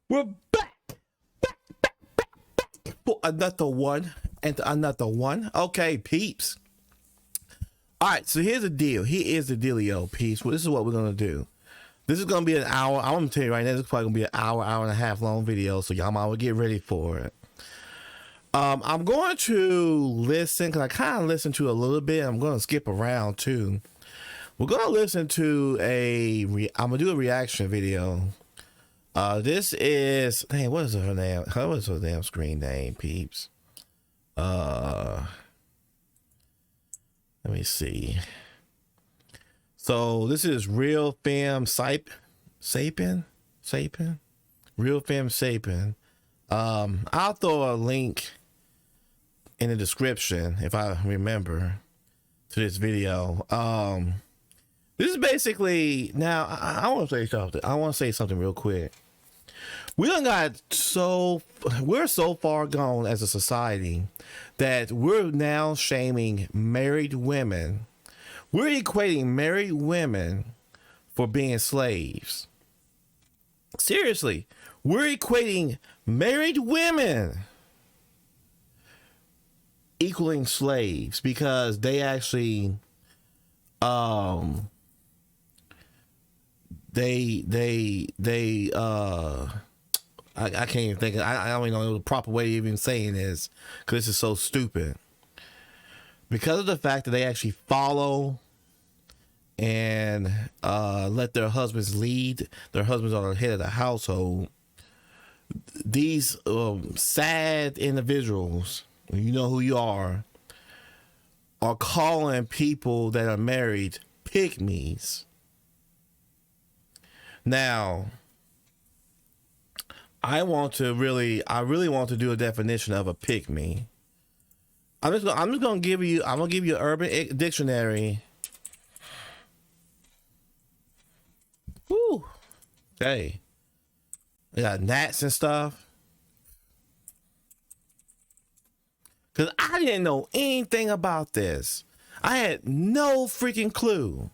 We're back for another one and another one. Okay, peeps. All right, so here's the deal. Here is the dealio, peeps. Well, this is what we're gonna do. This is gonna be an hour. I'm gonna tell you right now. This is probably gonna be an hour and a half long video. So y'all might get ready for it. I'm going to listen because I kind of listened to a little bit. I'm going to skip around too. We're going to listen to I'm gonna do a reaction video. This is, dang, what is her name? What is her damn screen name, peeps? Let me see. So this is Real Femme Sapin? Real Femme Sapin. I'll throw a link in the description if I remember to this video. This is basically, now I want to say something. I want to say something real quick. We're so far gone as a society that we're now shaming married women. We're equating married women for being slaves. Seriously, we're equating married women equaling slaves because they actually I can't even think. I don't even know the proper way of even saying this because this is so stupid. Because of the fact that they actually follow and let their husbands lead, their husbands are the head of the household. These sad individuals, you know who you are calling people that are married pygmies. Now, I really want to do a definition of a pygmy. I'm just gonna give you an Urban Dictionary. Woo. Okay. They got gnats and stuff. Cause I didn't know anything about this. I had no freaking clue.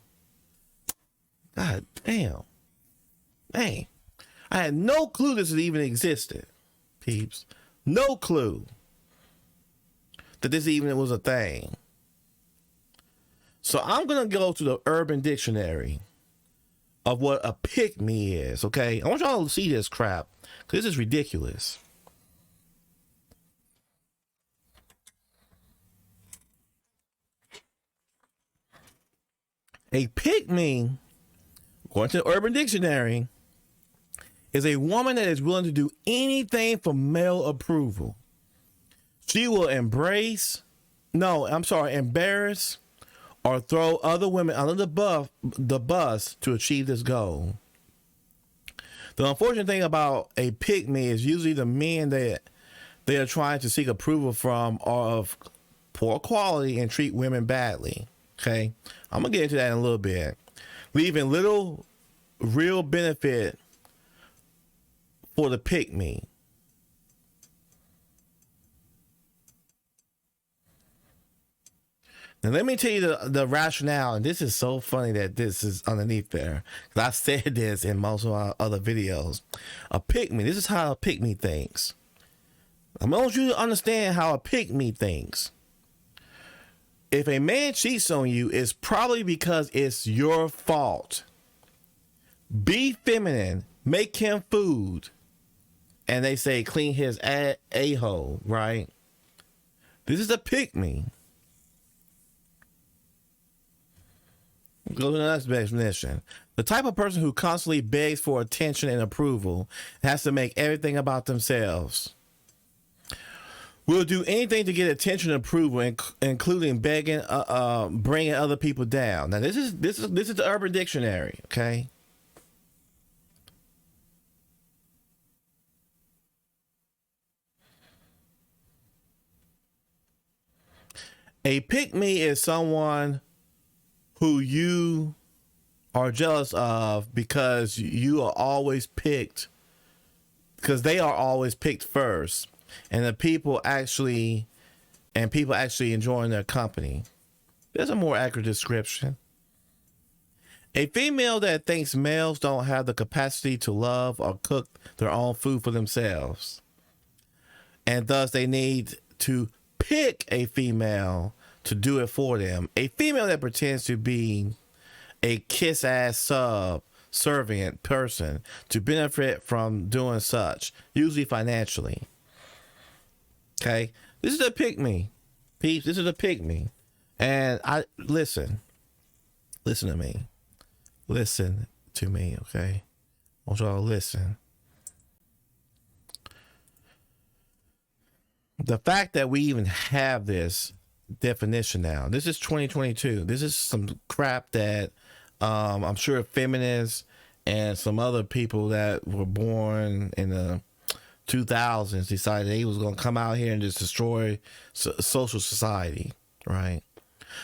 God damn. Hey, I had no clue this even existed, peeps. No clue that this even was a thing. So I'm gonna go to the Urban Dictionary of what a pygmy is, okay? I want y'all to see this crap, because this is ridiculous. A pygmy, according to the Urban Dictionary, is a woman that is willing to do anything for male approval. She will embrace or throw other women under the bus to achieve this goal. The unfortunate thing about a pygmy is usually the men that they are trying to seek approval from are of poor quality and treat women badly. Okay, I'm gonna get into that in a little bit, leaving little real benefit for the pygmy. Now let me tell you the rationale, and this is so funny that this is underneath there, because I said this in most of our other videos. A pygmy, this is how a pygmy thinks. I want you to understand how a pygmy thinks. If a man cheats on you, it's probably because it's your fault. Be feminine, make him food, and they say clean his a-hole, right? This is a pygmy. Go to the next definition. The type of person who constantly begs for attention and approval has to make everything about themselves. Will do anything to get attention and approval, including begging, bringing other people down. Now, this is the Urban Dictionary, okay? A pygmy is someone who you are jealous of because you are always picked, because they are always picked first, and people actually enjoying their company. There's a more accurate description. A female that thinks males don't have the capacity to love or cook their own food for themselves, and thus they need to pick a female to do it for them. A female that pretends to be a kiss-ass servant person to benefit from doing such, usually financially. Okay, this is a pick me, peeps. This is a pick me, and I listen to me. Listen to me, okay? I want y'all to listen. The fact that we even have this definition now, this is 2022. This is some crap that I'm sure feminists and some other people that were born in the 2000s decided they was going to come out here and just destroy social society, right?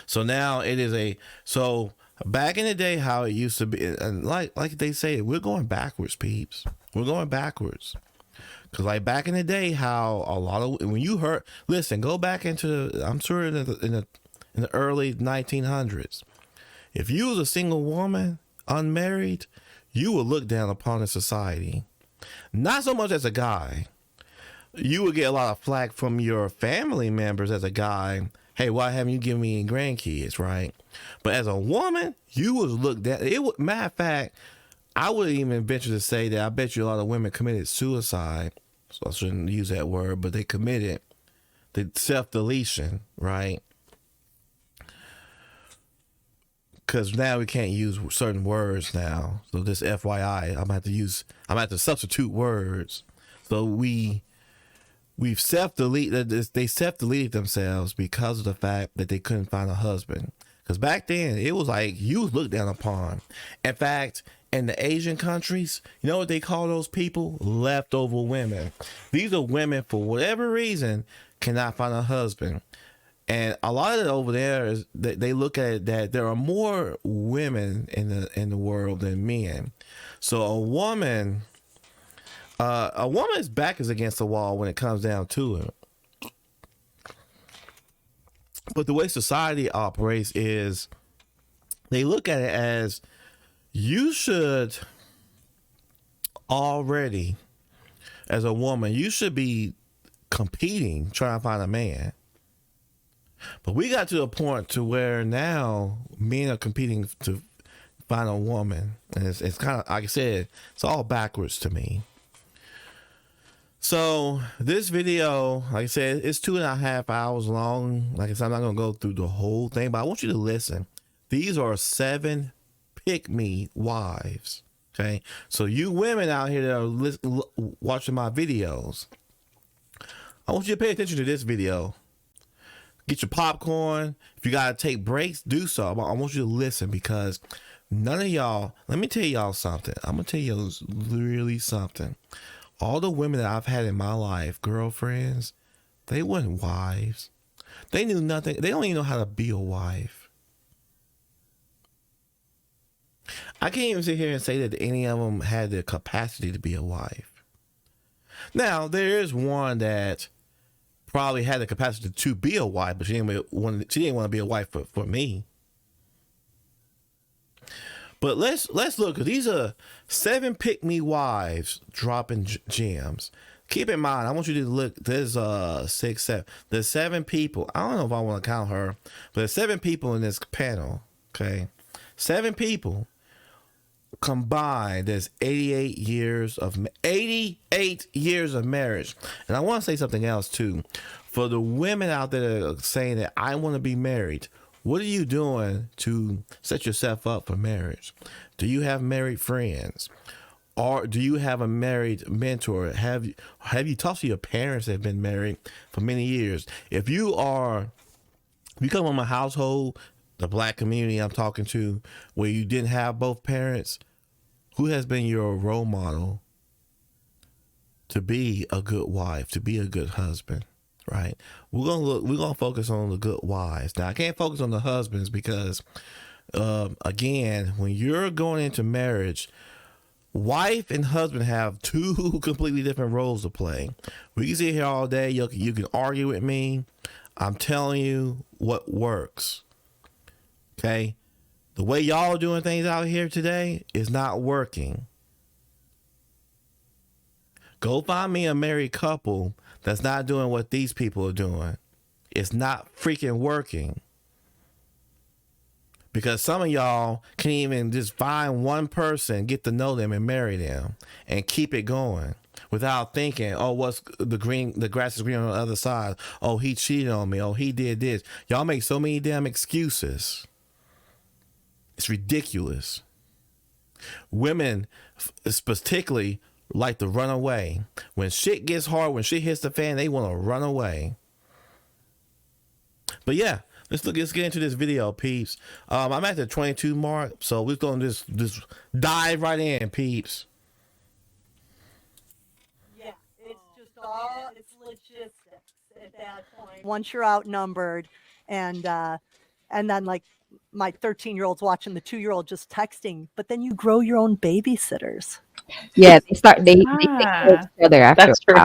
So now it is so back in the day, how it used to be, and like they say, we're going backwards, peeps. We're going backwards. Because like back in the day, how a lot of, when you heard, listen, go back into, I'm sure in the early 1900s, if you was a single woman, unmarried, you would look down upon the society. Not so much as a guy. You would get a lot of flack from your family members as a guy. Hey, why haven't you given me any grandkids, right? But as a woman, you was looked at. Matter of fact, I would even venture to say that I bet you a lot of women committed suicide. So I shouldn't use that word, but they committed the self-deletion, right? Because now we can't use certain words now. So this FYI, I'm gonna have to substitute words. So we've self-deleted. They self-deleted themselves because of the fact that they couldn't find a husband. Because back then it was like you was looked down upon. In fact, in the Asian countries, you know what they call those people? Leftover women. These are women for whatever reason cannot find a husband. And a lot of it over there is that they look at it that there are more women in the world than men. So a woman's back is against the wall when it comes down to it. But the way society operates is they look at it as you should already, as a woman, you should be competing, trying to find a man. But we got to a point to where now men are competing to find a woman. And it's kind of, like I said, it's all backwards to me. So this video, like I said, it's 2.5 hours long. Like I said, I'm not going to go through the whole thing, but I want you to listen. These are 7 pick-me wives. Okay. So you women out here that are watching my videos, I want you to pay attention to this video. Get your popcorn. If you got to take breaks, do so. I want you to listen because none of y'all, let me tell y'all something. I'm going to tell you really something. All the women that I've had in my life, girlfriends, they weren't wives. They knew nothing. They don't even know how to be a wife. I can't even sit here and say that any of them had the capacity to be a wife. Now, there is one that probably had the capacity to be a wife, but she didn't want to be a wife for me. But let's look, because these are 7 pick-me wives dropping gems. Keep in mind, I want you to look, there's 6, 7. There's 7 people. I don't know if I want to count her, but there's 7 people in this panel, okay? 7 people combined. There's 88 years of marriage. And I want to say something else too. For the women out there that are saying that I want to be married, what are you doing to set yourself up for marriage? Do you have married friends? Or do you have a married mentor? Have you talked to your parents that have been married for many years? If you come from a household, the black community I'm talking to, where you didn't have both parents, who has been your role model to be a good wife, to be a good husband? Right. We're gonna focus on the good wives. Now I can't focus on the husbands because again, when you're going into marriage, wife and husband have 2 completely different roles to play. We can sit here all day, you can argue with me. I'm telling you what works. Okay. The way y'all doing things out here today is not working. Go find me a married couple that's not doing what these people are doing. It's not freaking working. Because some of y'all can even just find one person, get to know them and marry them and keep it going without thinking, oh, what's the grass is green on the other side. Oh, he cheated on me. Oh, he did this. Y'all make so many damn excuses. It's ridiculous. Women particularly like to run away. When shit gets hard, when shit hits the fan, they want to run away. But yeah, let's get into this video, peeps. I'm at the 22 mark, so we're going to just dive right in, peeps. Yeah, it's just all, it's logistics at that point. Once you're outnumbered, and then like my 13-year-old's watching the 2-year-old just texting, but then you grow your own babysitters. Yeah, they take care of each other after. That's true.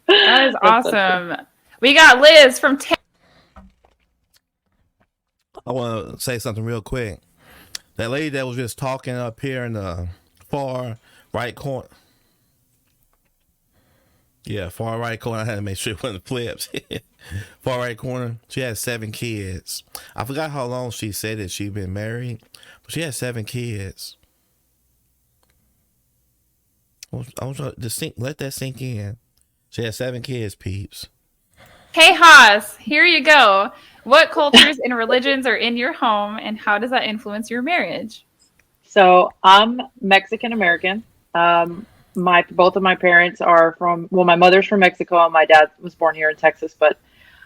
That is awesome. We got Liz from I want to say something real quick. That lady that was just talking up here in the far right corner. Yeah, far right corner. I had to make sure it wasn't flips. Far right corner. She has 7 kids. I forgot how long she said that she'd been married, but she has 7 kids. I want you to let that sink in. She has 7 kids, peeps. Hey Haas, here you go. What cultures and religions are in your home, and how does that influence your marriage? So I'm Mexican American. Both of my parents are from, well, my mother's from Mexico and my dad was born here in Texas, but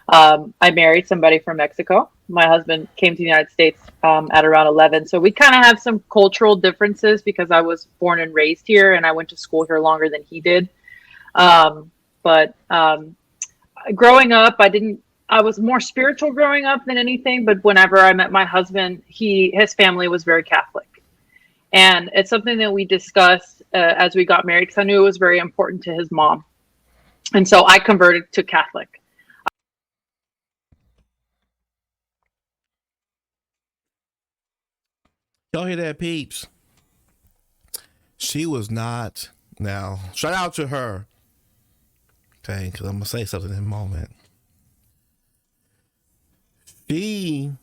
I married somebody from Mexico. My husband came to the United States at around 11. So we kind of have some cultural differences because I was born and raised here and I went to school here longer than he did. But growing up, I was more spiritual growing up than anything. But whenever I met my husband, his family was very Catholic. And it's something that we discussed as we got married because I knew it was very important to his mom. And so I converted to Catholic. Y'all hear that, peeps? She was not. Now, shout out to her. Okay, because I'm going to say something in a moment. She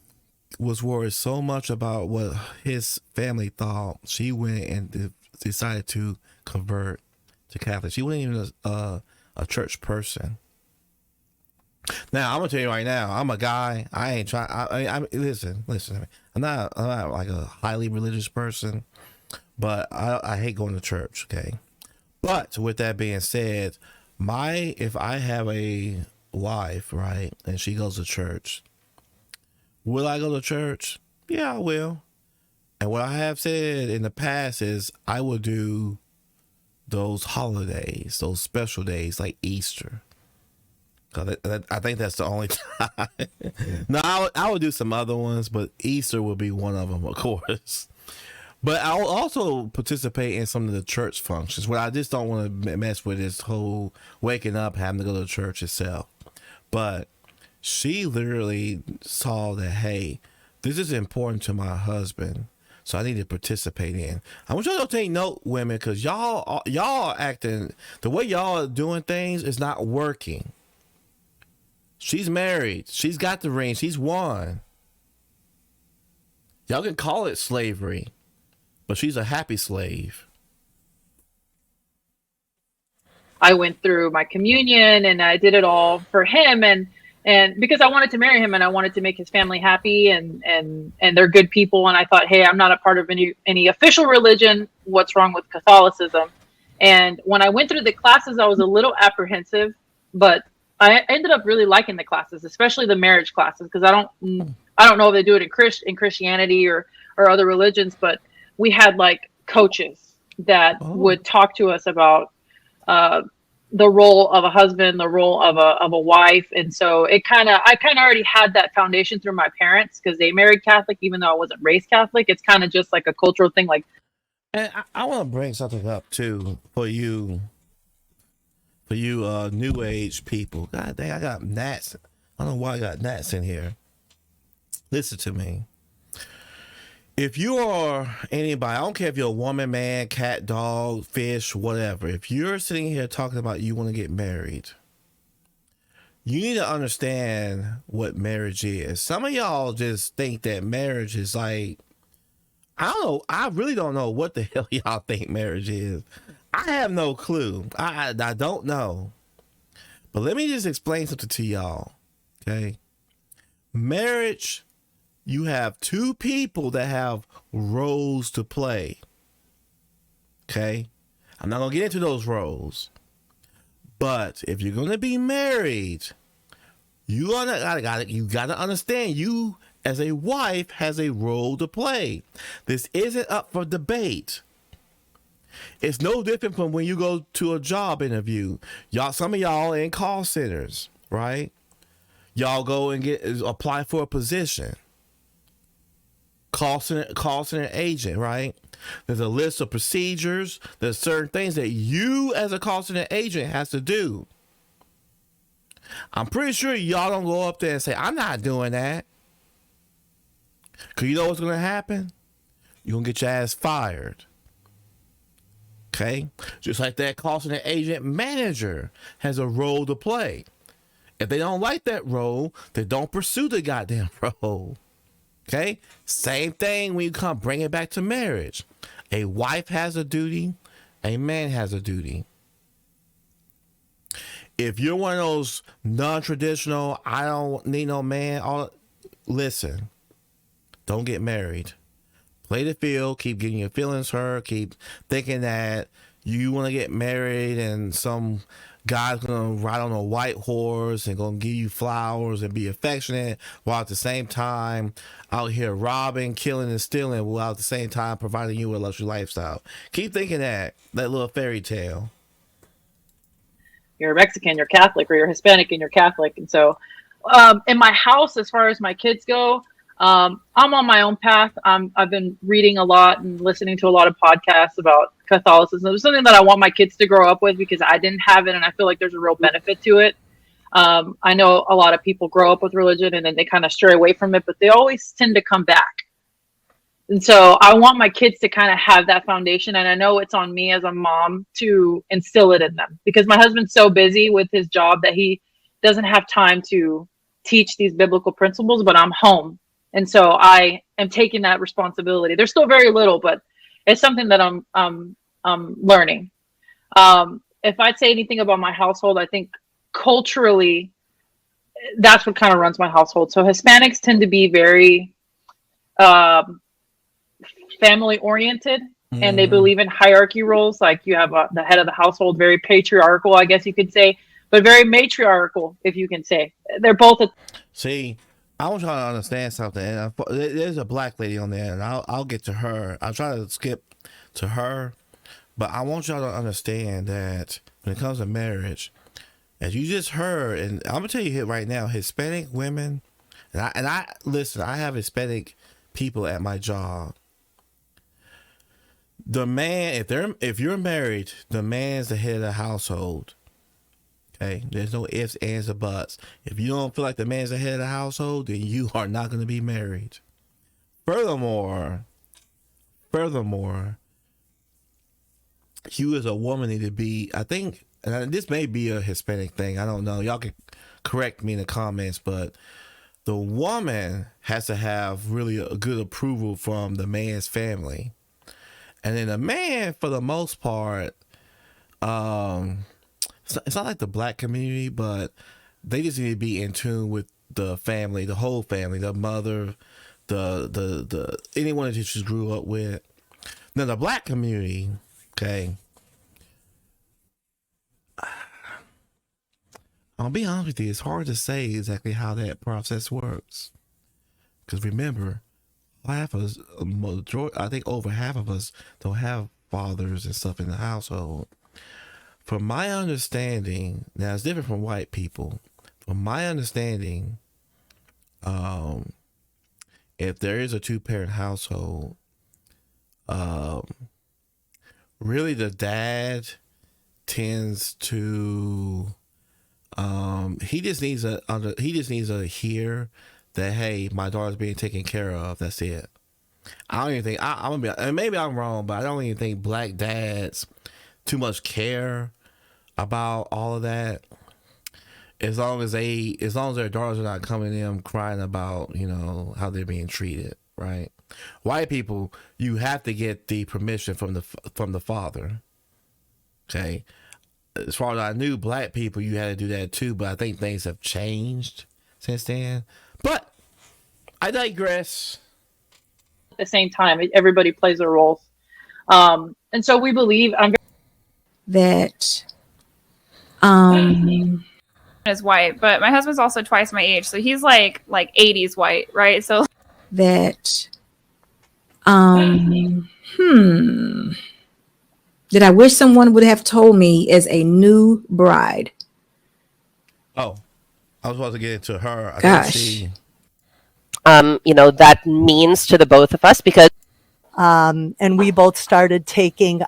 was worried so much about what his family thought. She went and decided to convert to Catholic. She wasn't even a church person. Now I'm gonna tell you right now, I'm a guy. I ain't trying. I listen to me. I'm not like a highly religious person, but I hate going to church. Okay, but with that being said, if I have a wife, right, and she goes to church, will I go to church? Yeah, I will. And what I have said in the past is I will do those holidays, those special days like Easter. I think that's the only time. No, I would do some other ones, but Easter will be one of them, of course. But I'll also participate in some of the church functions. What I just don't want to mess with this whole waking up, having to go to church itself. But she literally saw that, hey, this is important to my husband, so I need to participate in. I want y'all to take note, women, because y'all are acting, the way y'all are doing things is not working. She's married. She's got the ring. She's won. Y'all can call it slavery, but she's a happy slave. I went through my communion and I did it all for him and because I wanted to marry him and I wanted to make his family happy and they're good people. And I thought, hey, I'm not a part of any official religion. What's wrong with Catholicism? And when I went through the classes, I was a little apprehensive, but I ended up really liking the classes, especially the marriage classes, because I don't know if they do it in Christianity or other religions, but we had like coaches that would talk to us about the role of a husband, the role of a wife, and so I kind of already had that foundation through my parents because they married Catholic, even though I wasn't raised Catholic. It's kind of just like a cultural thing, like. And I want to bring something up too for you new age people. God dang, I got gnats. I don't know why I got gnats in here. Listen to me. If you are anybody, I don't care if you're a woman, man, cat, dog, fish, whatever. If you're sitting here talking about you want to get married, you need to understand what marriage is. Some of y'all just think that marriage is like, I don't know. I really don't know what the hell y'all think marriage is. I have no clue. I don't know. But let me just explain something to y'all. Okay. Marriage, you have two people that have roles to play. Okay. I'm not going to get into those roles. But if you're going to be married, you gotta understand you as a wife has a role to play. This isn't up for debate. It's no different from when you go to a job interview. Some of y'all in call centers, right? Y'all go and apply for a position. Call center agent, right? There's a list of procedures. There's certain things that you as a call center agent has to do. I'm pretty sure y'all don't go up there and say, I'm not doing that. Because you know what's going to happen? You're going to get your ass fired. Okay? Just like that call center agent manager has a role to play. If they don't like that role, they don't pursue the goddamn role. Okay? Same thing when you bring it back to marriage. A wife has a duty. A man has a duty. If you're one of those non-traditional, I don't need no man, listen, don't get married. Play the field, keep getting your feelings hurt, keep thinking that you want to get married and some guy's going to ride on a white horse and going to give you flowers and be affectionate while at the same time out here robbing, killing, and stealing while at the same time providing you with a luxury lifestyle. Keep thinking that little fairy tale. You're Mexican, you're Catholic, or you're Hispanic and you're Catholic. And so in my house, as far as my kids go, I'm on my own path. I've been reading a lot and listening to a lot of podcasts about Catholicism. It's something that I want my kids to grow up with because I didn't have it, and I feel like there's a real benefit to it. I know a lot of people grow up with religion and then they kind of stray away from it, but they always tend to come back. And so I want my kids to kind of have that foundation. And I know it's on me as a mom to instill it in them because my husband's so busy with his job that he doesn't have time to teach these biblical principles, but I'm home. And so I am taking that responsibility. They're still very little, but it's something that I'm learning. If I'd say anything about my household, I think culturally, that's what kind of runs my household. So Hispanics tend to be very family oriented, and they believe in hierarchy roles. Like you have the head of the household, very patriarchal, I guess you could say, but very matriarchal, if you can say. They're both. See, I want y'all to understand something. And there's a black lady on there, and I'll get to her. I'll try to skip to her, but I want y'all to understand that when it comes to marriage, as you just heard, and I'm gonna tell you right now, Hispanic women, and I listen. I have Hispanic people at my job. The man, if you're married, the man's the head of the household. Okay, there's no ifs, ands, or buts. If you don't feel like the man's the head of the household, then you are not going to be married. Furthermore, you as a woman need to be, I think, and this may be a Hispanic thing, I don't know. Y'all can correct me in the comments, but the woman has to have really a good approval from the man's family. And then the man, for the most part, it's not like the black community, but they just need to be in tune with the family, the whole family, the mother, the anyone that you just grew up with. Now the black community, okay. I'll be honest with you, it's hard to say exactly how that process works. Because remember, half of us, I think over half of us don't have fathers and stuff in the household. From my understanding, now it's different from white people. From my understanding, if there is a two-parent household, really the dad tends to, he just needs to hear that, hey, my daughter's being taken care of. That's it. I don't even think I'm gonna be. And maybe I'm wrong, but I don't even think black dads too much care about all of that. As long as their daughters are not coming to them crying about, how they're being treated, right? White people, you have to get the permission from the father. Okay. As far as I knew, black people, you had to do that too, but I think things have changed since then. But I digress. At the same time, everybody plays their roles. And so we believe that Is white, but my husband's also twice my age, so he's like 80s white, right? So that that I wish someone would have told me as a new bride. Oh, I was about to get into her. Gosh. That means to the both of us because And we both started taking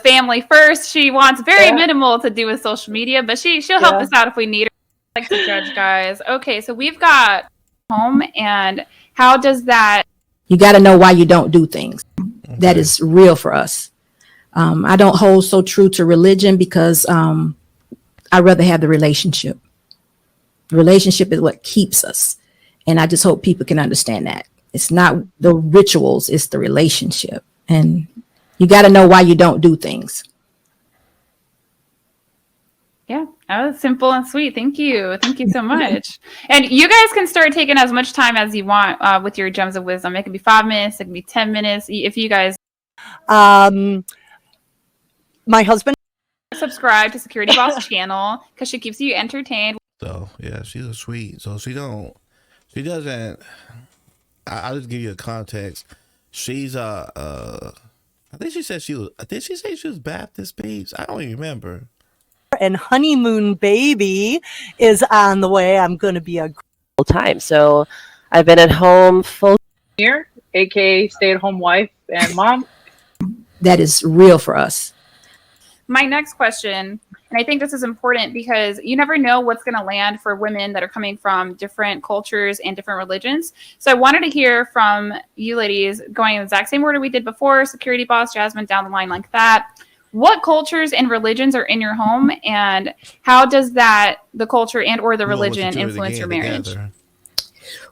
family first. She wants very minimal to do with social media, but she'll help us out if we need her. I like to judge guys. Okay, so we've got home, and how does that? You got to know why you don't do things. Okay. That is real for us. I don't hold so true to religion because I'd rather have the relationship. The relationship is what keeps us. And I just hope people can understand that. It's not the rituals, it's the relationship. And you got to know why you don't do things. Yeah, that was simple and sweet. Thank you. Thank you so much. And you guys can start taking as much time as you want with your gems of wisdom. It can be 5 minutes. It can be 10 minutes. If you guys... my husband... subscribe to Security Boss channel because she keeps you entertained. So, yeah, she's a sweet. So she doesn't... I'll just give you a context. She's I think she said she was. Did she say she was Baptist, babes? I don't even remember. And honeymoon baby is on the way. I'm going to be a full time. So I've been at home full year, aka stay-at-home wife and mom. That is real for us. My next question, and I think this is important because you never know what's going to land for women that are coming from different cultures and different religions. So I wanted to hear from you ladies, going in the exact same order we did before, Security Boss, Jasmine, down the line like that. What cultures and religions are in your home, and how does the culture and or the religion influence your marriage? Together.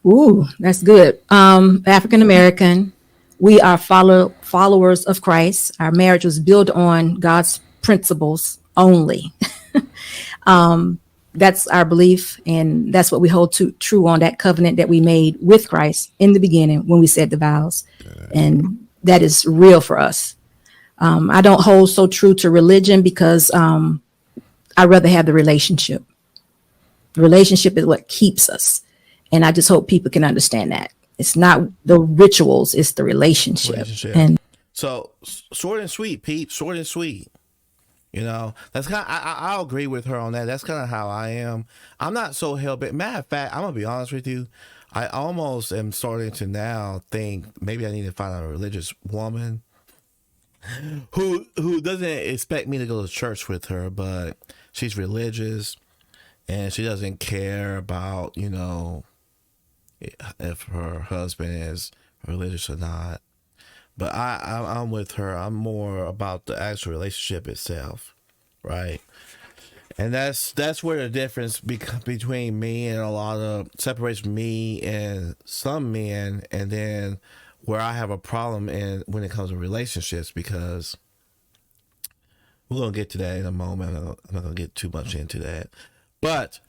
Ooh, that's good. African American. We are followers of Christ. Our marriage was built on God's principles only. That's our belief, and that's what we hold true on that covenant that we made with Christ in the beginning when we said the vows. And that is real for us. I don't hold so true to religion because I'd rather have the relationship. The relationship is what keeps us. And I just hope people can understand that. It's not the rituals, it's the relationship. And so short and sweet, Pete, short and sweet. That's kind of, I'll agree with her on that. That's kind of how I am. I'm not so hell-bent. Matter of fact, I'm going to be honest with you. I almost am starting to now think maybe I need to find a religious woman who doesn't expect me to go to church with her, but she's religious and she doesn't care about, if her husband is religious or not. But I'm with her. I'm more about the actual relationship itself, right? And that's where the difference between me and a lot of separates me and some men, and then where I have a problem when it comes to relationships, because we're gonna get to that in a moment. I'm not gonna get too much into that, but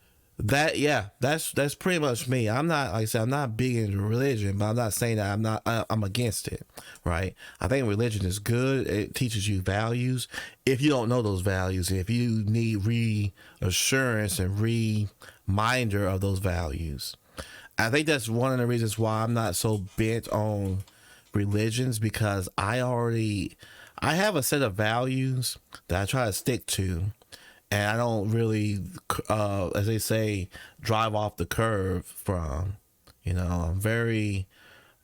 that's pretty much me. I'm not, like I said, I'm not big into religion, but I'm not saying that I'm against it, right? I think religion is good. It teaches you values. If you don't know those values, if you need reassurance and reminder of those values, I think that's one of the reasons why I'm not so bent on religions, because I have a set of values that I try to stick to. And I don't really, as they say, drive off the curve from. I'm very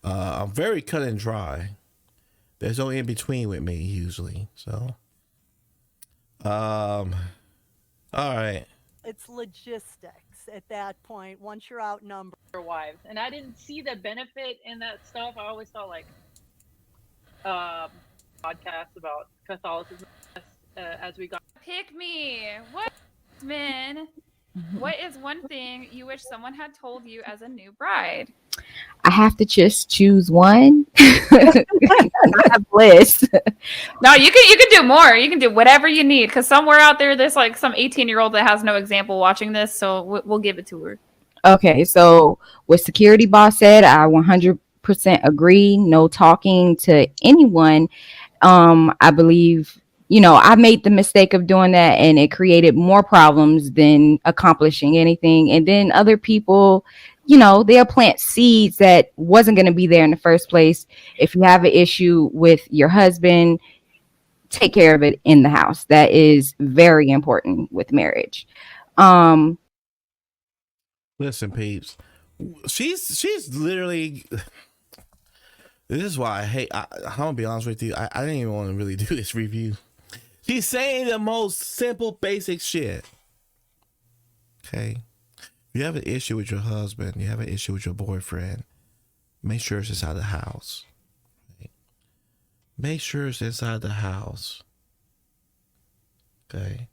cut and dry. There's no in between with me usually. So, all right. It's logistics at that point. Once you're outnumbered, Wives, and I didn't see the benefit in that stuff. I always thought like, podcast about Catholicism as we got. Pick me. What, Min? What is one thing you wish someone had told you as a new bride? I have to just choose one. I have lists. No, you can do more. You can do whatever you need, because somewhere out there, there's like some 18-year-old that has no example watching this, so we'll give it to her. Okay, so what security boss said, I 100% agree. No talking to anyone. I believe, I made the mistake of doing that, and it created more problems than accomplishing anything. And then other people, they'll plant seeds that wasn't going to be there in the first place. If you have an issue with your husband, take care of it in the house. That is very important with marriage. Listen, peeps, she's literally. This is why I'm gonna be honest with you. I didn't even want to really do this review. She's saying the most simple, basic shit. Okay, if you have an issue with your husband, you have an issue with your boyfriend, make sure it's inside the house. Okay? Make sure it's inside the house. Okay.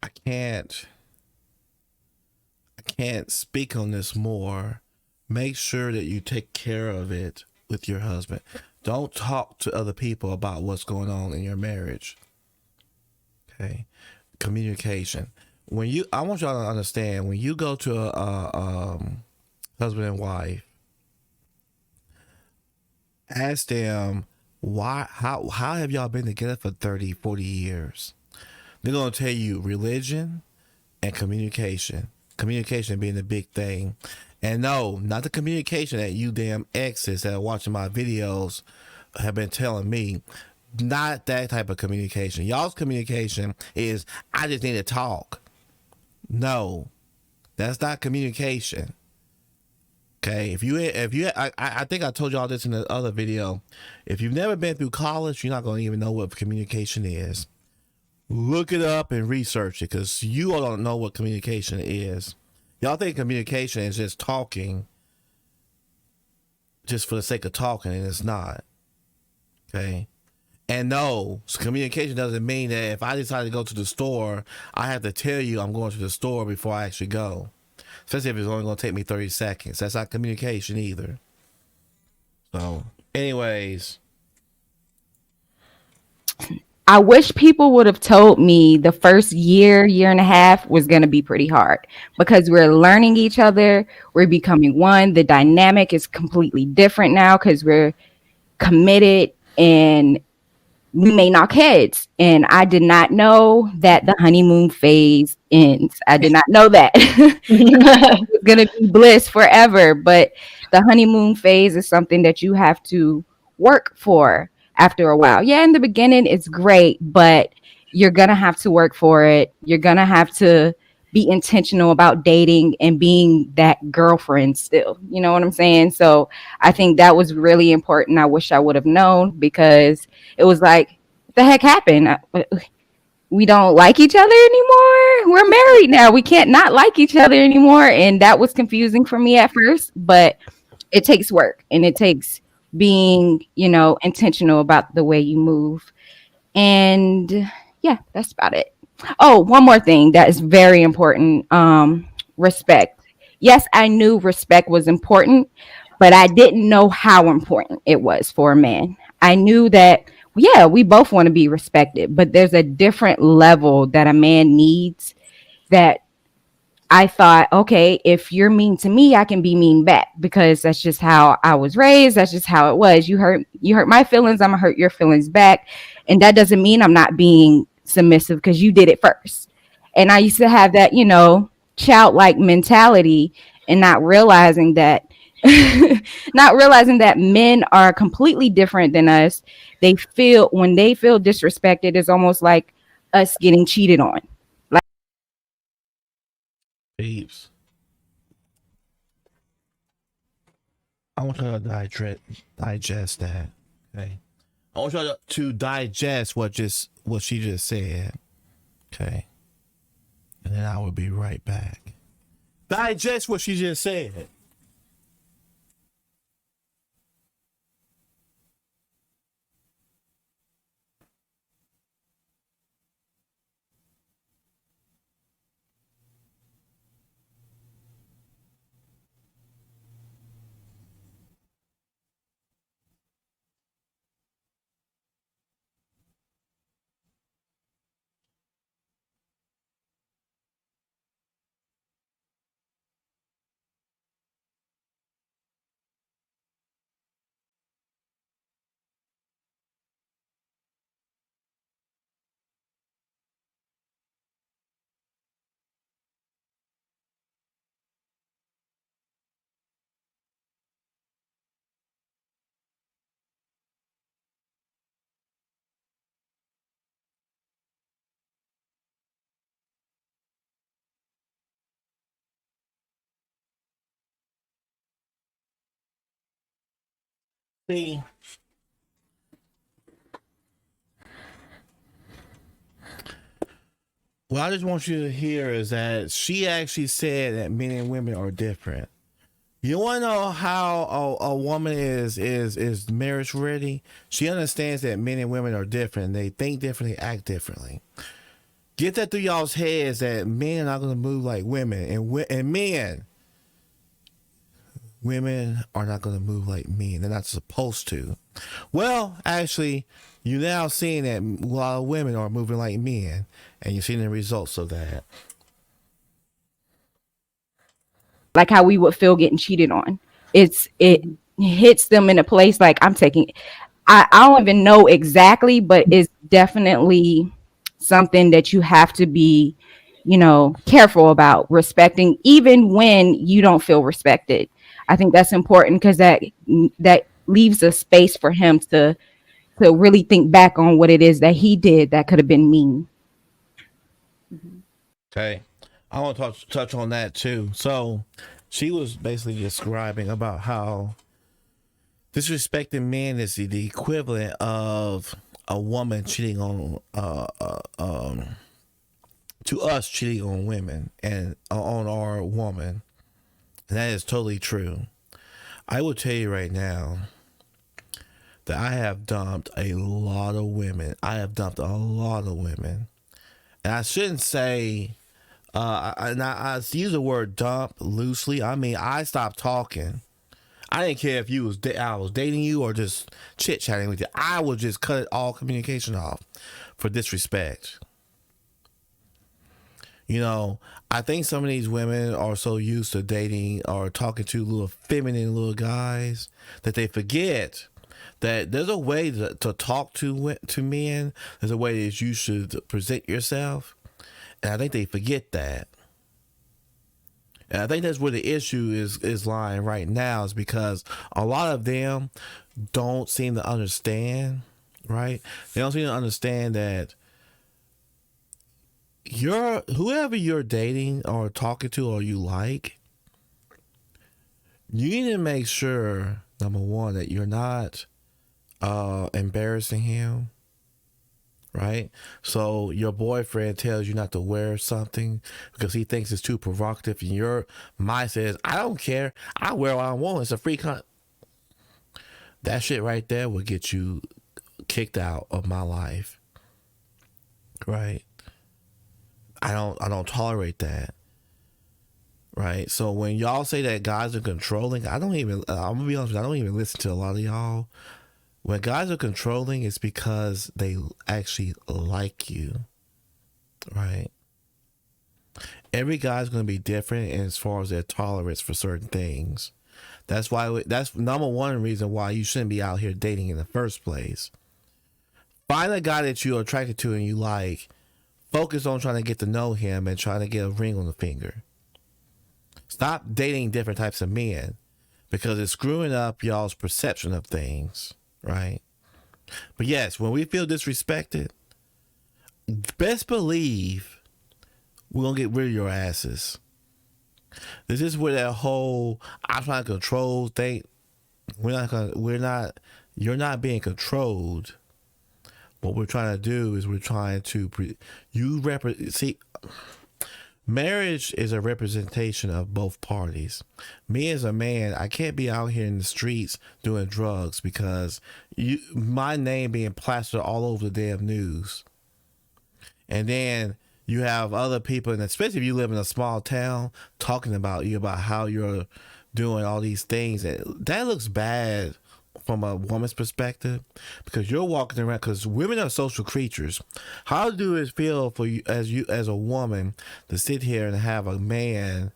I can't speak on this more. Make sure that you take care of it with your husband. Don't talk to other people about what's going on in your marriage. Okay. Communication. I want y'all to understand, when you go to a husband and wife, ask them how have y'all been together for 30, 40 years? They're going to tell you religion and communication. Communication being the big thing. And no, not the communication that you damn exes that are watching my videos have been telling me. Not that type of communication. Y'all's communication is, I just need to talk. No, that's not communication. Okay, I think I told y'all this in the other video. If you've never been through college, you're not going to even know what communication is. Look it up and research it, because you all don't know what communication is. Y'all think communication is just talking just for the sake of talking, and it's not. Okay? And no, communication doesn't mean that if I decide to go to the store, I have to tell you I'm going to the store before I actually go. Especially if it's only going to take me 30 seconds. That's not communication either. So, anyways. I wish people would have told me the first year and a half was going to be pretty hard, because we're learning each other. We're becoming one. The dynamic is completely different now because we're committed and we may knock heads. And I did not know that the honeymoon phase ends. I did not know that. It's going to be bliss forever. But the honeymoon phase is something that you have to work for. After a while. Yeah, in the beginning, it's great, but you're going to have to work for it. You're going to have to be intentional about dating and being that girlfriend still. You know what I'm saying? So I think that was really important. I wish I would have known, because it was like, what the heck happened? We don't like each other anymore. We're married now. We can't not like each other anymore. And that was confusing for me at first, but it takes work, and it takes being, intentional about the way you move. And yeah, that's about it. Oh, one more thing that is very important. Respect. Yes, I knew respect was important, but I didn't know how important it was for a man. I knew that, yeah, we both want to be respected, but there's a different level that a man needs, that I thought, okay, if you're mean to me, I can be mean back, because that's just how I was raised. That's just how it was. You hurt my feelings, I'm gonna hurt your feelings back. And that doesn't mean I'm not being submissive, because you did it first. And I used to have that, childlike mentality, and not realizing that men are completely different than us. When they feel disrespected, it's almost like us getting cheated on. Peeps, I want y'all to digest that. Okay, I want y'all to digest what she just said. Okay, and then I will be right back. Digest what she just said. See, what I just want you to hear is that she actually said that men and women are different. You want to know how a woman is marriage ready? She understands that men and women are different. They think differently, act differently. Get that through y'all's heads that men are not going to move like women, and women are not going to move like men. They're not supposed to. Well, actually, you're now seeing that a lot of women are moving like men, and you're seeing the results of that. Like how we would feel getting cheated on. It hits them in a place like I don't even know exactly, but it's definitely something that you have to be, careful about respecting, even when you don't feel respected. I think that's important because that leaves a space for him to really think back on what it is that he did that could have been mean. Okay. I want to touch on that too. So she was basically describing about how disrespecting men is the equivalent of a woman cheating on to us cheating on women and on our woman. And that is totally true. I will tell you right now that I have dumped a lot of women. And I shouldn't say I use the word dump loosely. I mean, I stopped talking. I didn't care if I was dating you or just chit chatting with you. I would just cut all communication off for disrespect. I think some of these women are so used to dating or talking to little feminine little guys that they forget that there's a way to talk to men. There's a way that you should present yourself. And I think they forget that. And I think that's where the issue is lying right now, is because a lot of them don't seem to understand, right? They don't seem to understand that whoever you're dating or talking to or you like, you need to make sure, number one, that you're not embarrassing him. Right? So your boyfriend tells you not to wear something because he thinks it's too provocative, and your mind says, I don't care. I wear what I want. It's a free That shit right there will get you kicked out of my life. Right? I don't tolerate that. Right? So when y'all say that guys are controlling, I'm gonna be honest with you, I don't even listen to a lot of y'all. When guys are controlling, it's because they actually like you, right? Every guy's going to be different as far as their tolerance for certain things. That's number one reason why you shouldn't be out here dating in the first place. Find a guy that you're attracted to and you like. Focus on trying to get to know him and trying to get a ring on the finger. Stop dating different types of men because it's screwing up y'all's perception of things. Right? But yes, when we feel disrespected, best believe we're gonna get rid of your asses. This is where that whole I'm trying to control thing. You're not being controlled. What we're trying to do is we're trying to marriage is a representation of both parties. Me as a man, I can't be out here in the streets doing drugs because my name being plastered all over the damn news. And then you have other people, and especially if you live in a small town, talking about you about how you're doing all these things. That looks bad from a woman's perspective, because you're walking around, because women are social creatures. How do it feel for you as a woman to sit here and have a man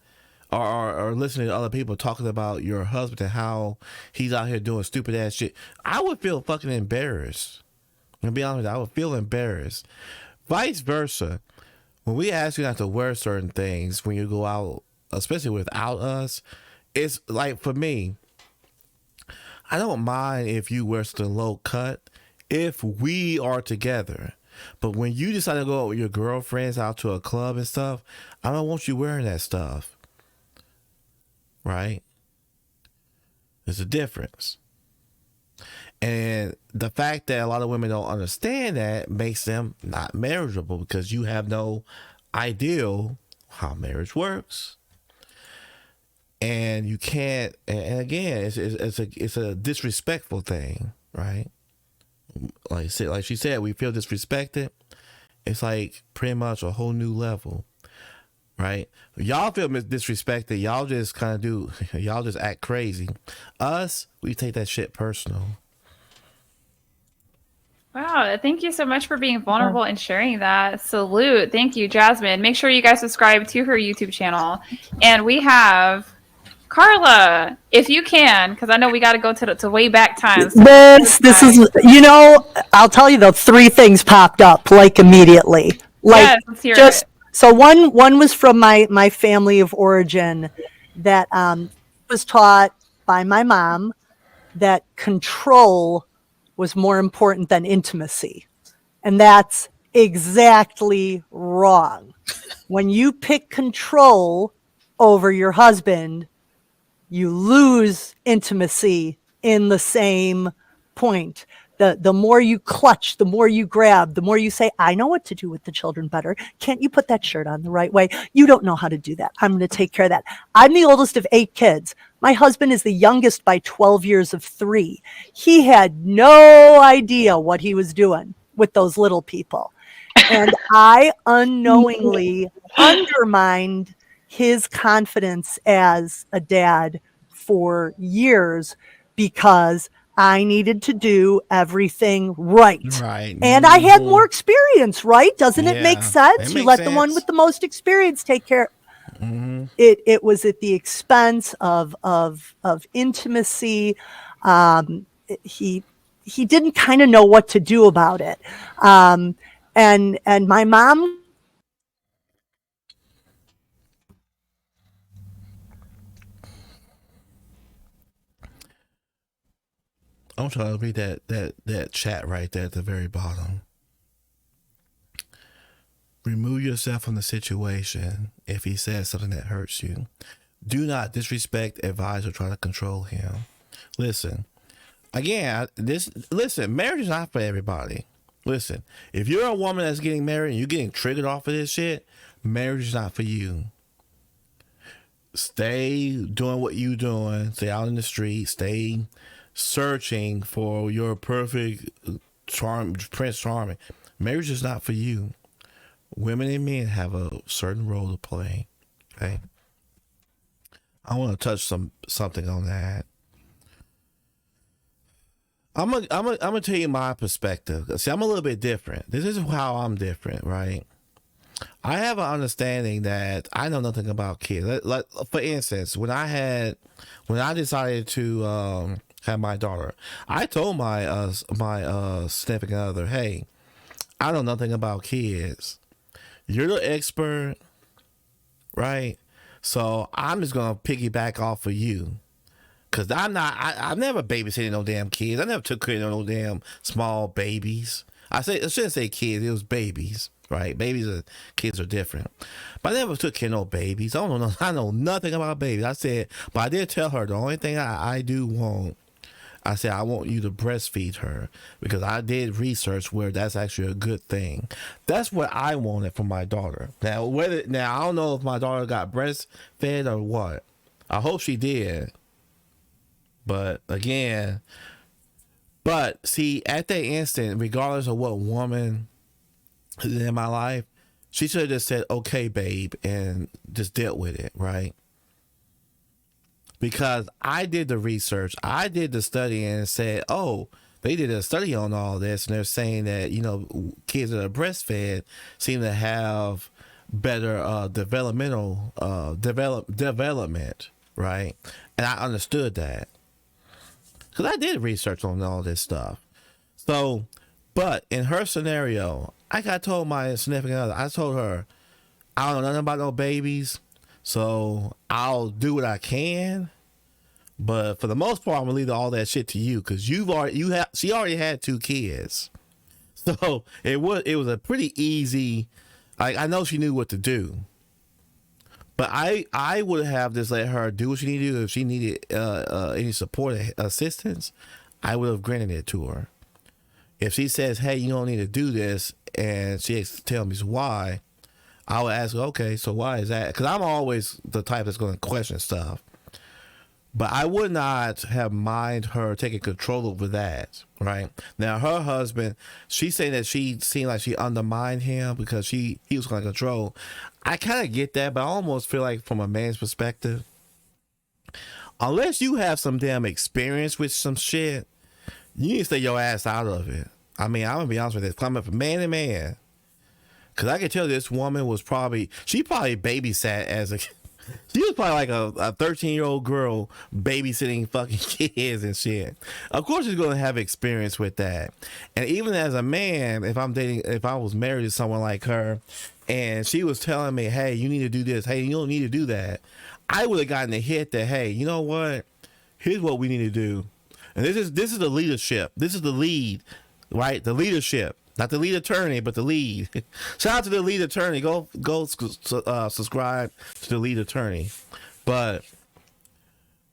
or listening to other people talking about your husband and how he's out here doing stupid ass shit? I would feel fucking embarrassed. I'm gonna be honest with you, I would feel embarrassed. Vice versa, when we ask you not to wear certain things when you go out, especially without us, it's like, for me, I don't mind if you wear something low cut if we are together. But when you decide to go out with your girlfriends out to a club and stuff, I don't want you wearing that stuff. Right? There's a difference. And the fact that a lot of women don't understand that makes them not marriageable, because you have no idea how marriage works. And you can't, and again, it's a disrespectful thing, right? Like she said, we feel disrespected. It's like pretty much a whole new level, right? Y'all feel disrespected. Y'all just y'all just act crazy. Us, we take that shit personal. Wow, thank you so much for being vulnerable and sharing that. Salute. Thank you, Jasmine. Make sure you guys subscribe to her YouTube channel. And we have Carla, if you can, because I know we got to go to way back times. This is, I'll tell you though, 3 things popped up like immediately. Like, yes, let's hear just it. so one was from my family of origin that was taught by my mom that control was more important than intimacy. And that's exactly wrong. When you pick control over your husband, you lose intimacy in the same point. The more you clutch, the more you grab, the more you say, I know what to do with the children better. Can't you put that shirt on the right way? You don't know how to do that. I'm going to take care of that. I'm the oldest of 8 kids. My husband is the youngest by 12 years of 3. He had no idea what he was doing with those little people. And I unknowingly undermined his confidence as a dad for years because I needed to do everything right. Right. And I had more experience, right? Doesn't it make sense? It You makes let sense. the one with the most experience take care. Mm-hmm. It was at the expense of intimacy. He didn't kind of know what to do about it. And my mom. I'm trying to read that chat right there at the very bottom. Remove yourself from the situation if he says something that hurts you. Do not disrespect, advise, or try to control him. Listen, again, marriage is not for everybody. Listen, if you're a woman that's getting married and you're getting triggered off of this shit, marriage is not for you. Stay doing what you're doing. Stay out in the street. Stay searching for your perfect Prince Charming. Marriage is not for you. Women and men have a certain role to play. Okay, I want to touch something on that. I'm gonna tell you my perspective. See, I'm a little bit different. This is how I'm different, right? I have an understanding that I know nothing about kids. Like, for instance, when I decided to have my daughter, I told my significant other, hey, I know nothing about kids. You're the expert, right? So I'm just gonna piggyback off of you, cause I've never babysitted no damn kids. I never took care of no damn small babies. I shouldn't say kids. It was babies, right? Kids are different. But I never took care of no babies. I know nothing about babies. I said, but I did tell her the only thing I do want, I said I want you to breastfeed her because I did research where that's actually a good thing. That's what I wanted for my daughter. Now I don't know if my daughter got breastfed or what. I hope she did. But again, see, at that instant, regardless of what woman is in my life, she should have just said, "Okay, babe," and just dealt with it, right? Because I did the research, I did the study, and said, "Oh, they did a study on all this, and they're saying that kids that are breastfed seem to have better development, right?" And I understood that because I did research on all this stuff. So, but in her scenario, I told my significant other, I told her, I don't know nothing about no babies, so I'll do what I can. But for the most part, I'm gonna leave all that shit to you because she already had 2 kids, so it was a pretty easy. I know she knew what to do, but I would have just let her do what she needed to do. If she needed any support assistance, I would have granted it to her. If she says, "Hey, you don't need to do this," and she tells me why, I would ask her, "Okay, so why is that?" Because I'm always the type that's going to question stuff. But I would not have mind her taking control over that, right? Now, her husband, she's saying that she seemed like she undermined him because he was going to control. I kind of get that, but I almost feel like from a man's perspective, unless you have some damn experience with some shit, you need to stay your ass out of it. I mean, I'm going to be honest with this. Coming from man to man. Because I can tell this woman she probably babysat as a... She was probably like a 13-year-old girl babysitting fucking kids and shit. Of course, she's going to have experience with that. And even as a man, if I was married to someone like her, and she was telling me, "Hey, you need to do this. Hey, you don't need to do that," I would have gotten the hit that, "Hey, you know what? Here's what we need to do." And this is the leadership. This is the lead, right? The leadership. Not the lead attorney, but the lead. Shout out to the lead attorney. Go subscribe to the lead attorney. But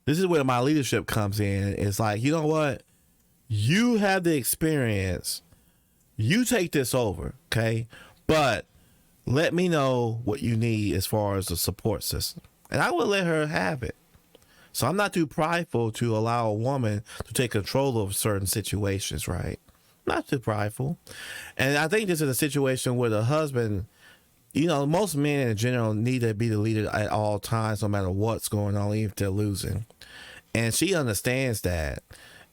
this is where my leadership comes in. It's like, you know what? You have the experience. You take this over, okay? But let me know what you need as far as the support system. And I will let her have it. So I'm not too prideful to allow a woman to take control of certain situations, right? Not too prideful. And I think this is a situation where the husband, most men in general need to be the leader at all times, no matter what's going on, even if they're losing. And she understands that.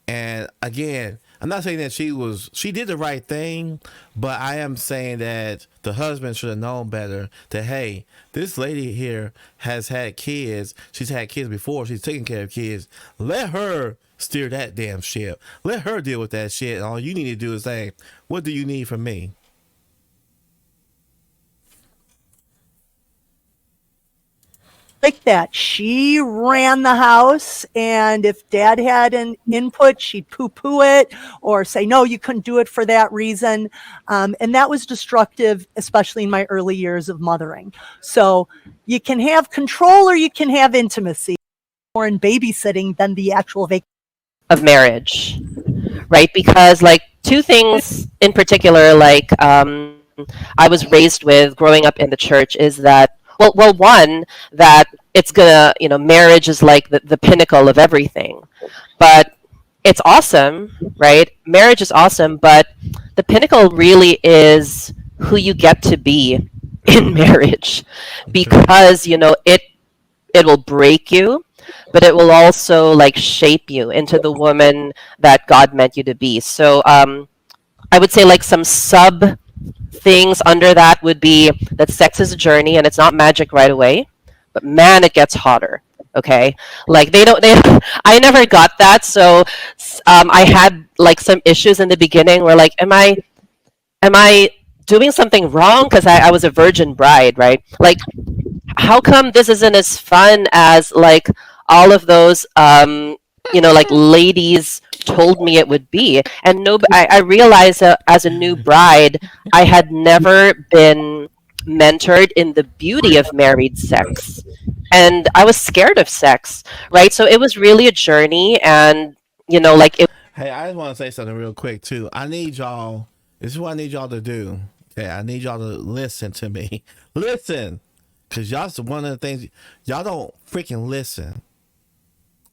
And again, I'm not saying that she did the right thing, but I am saying that the husband should have known better that, hey, this lady here has had kids. She's had kids before. She's taking care of kids. Let her steer that damn ship. Let her deal with that shit. All you need to do is say, "What do you need from me?" Like that. She ran the house, and if dad had an input, she'd poo-poo it or say, "No, you couldn't do it for that reason." And that was destructive, especially in my early years of mothering. So you can have control or you can have intimacy, more in babysitting than the actual vacation. Of marriage, right? Because like 2 things in particular, like I was raised with growing up in the church is that, well, one, that it's gonna, marriage is like the pinnacle of everything, but it's awesome, right? Marriage is awesome, but the pinnacle really is who you get to be in marriage, because it will break you, but it will also like shape you into the woman that God meant you to be. So I would say like some sub things under that would be that sex is a journey and it's not magic right away, but man, it gets hotter. Okay, like they I never got that, so I had like some issues in the beginning where like, am I doing something wrong because I was a virgin bride, right? Like, how come this isn't as fun as like all of those like ladies told me it would be? And no, I realized that as a new bride, I had never been mentored in the beauty of married sex, and I was scared of sex, right? So it was really a journey, and like it Hey, I just want to say something real quick too. I need y'all. This is what I need y'all to do. Okay, I need y'all to listen to me. Listen, cause y'all's one of the things y'all don't freaking listen.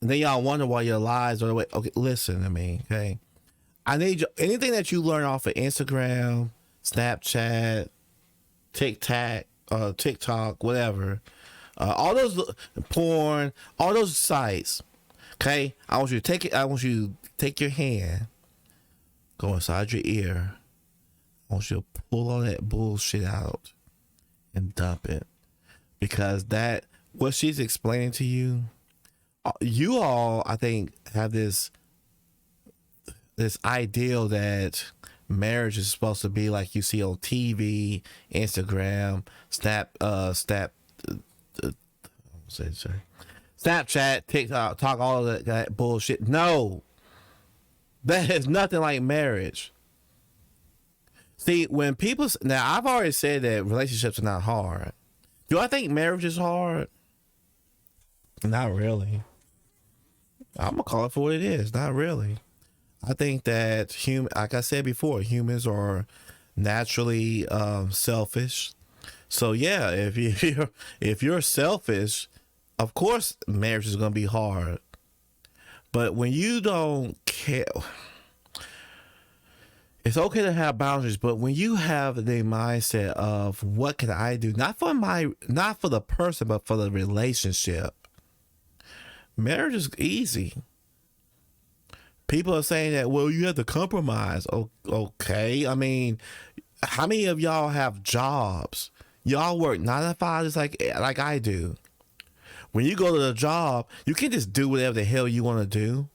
And then y'all wonder why your lives are the way. Okay, listen to me. Okay, I need you. Anything that you learn off of Instagram, Snapchat, TikTok, whatever. All those porn, all those sites. Okay, I want you to take it. I want you to take your hand, go inside your ear. I want you to pull all that bullshit out and dump it, because that what she's explaining to you. You all, I think, have this ideal that marriage is supposed to be like you see on TV, Instagram, Snapchat, TikTok, talk all of that bullshit. No, that is nothing like marriage. See, when people now, I've already said that relationships are not hard. Do I think marriage is hard? Not really. I'm gonna call it for what it is. Not really. I think that like I said before, humans are naturally selfish. So yeah, if you're selfish, of course marriage is gonna be hard. But when you don't care, it's okay to have boundaries. But when you have the mindset of what can I do, not for the person, but for the relationship, marriage is easy. People are saying that, well, you have to compromise. Okay. I mean, how many of y'all have jobs? Y'all work 9 to 5 just like I do. When you go to the job, you can't just do whatever the hell you want to do.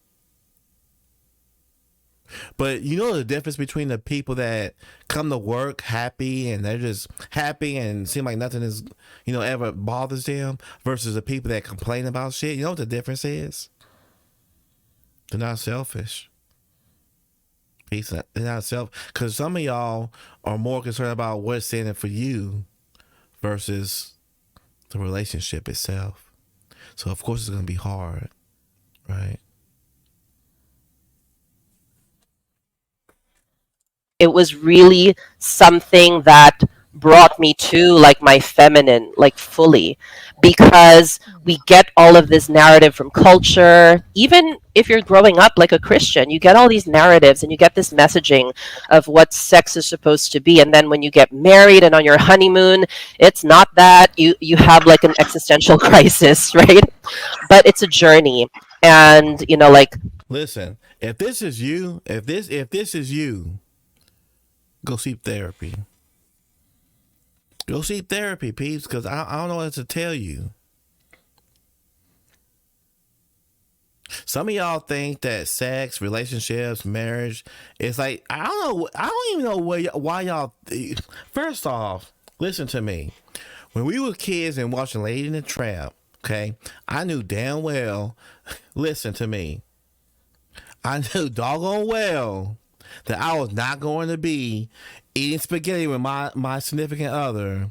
But you know the difference between the people that come to work happy and they're just happy and seem like nothing is, ever bothers them, versus the people that complain about shit. You know what the difference is? They're not selfish. They're not because some of y'all are more concerned about what's in it for you versus the relationship itself. So of course it's going to be hard, right? it was really something that brought me to like my feminine like fully, because we get all of this narrative from culture. Even if you're growing up like a Christian, you get all these narratives and you get this messaging of what sex is supposed to be, and then when you get married and on your honeymoon, it's not that. You have like an existential crisis, right? But it's a journey. And like, listen, if this is you, if this is you, go seek therapy. Go seek therapy, peeps, because I don't know what to tell you. Some of y'all think that sex, relationships, marriage, it's like, I don't even know why y'all. First off, listen to me. When we were kids and watching Lady and the Tramp, okay, I knew damn well, listen to me, I knew doggone well that I was not going to be eating spaghetti with my significant other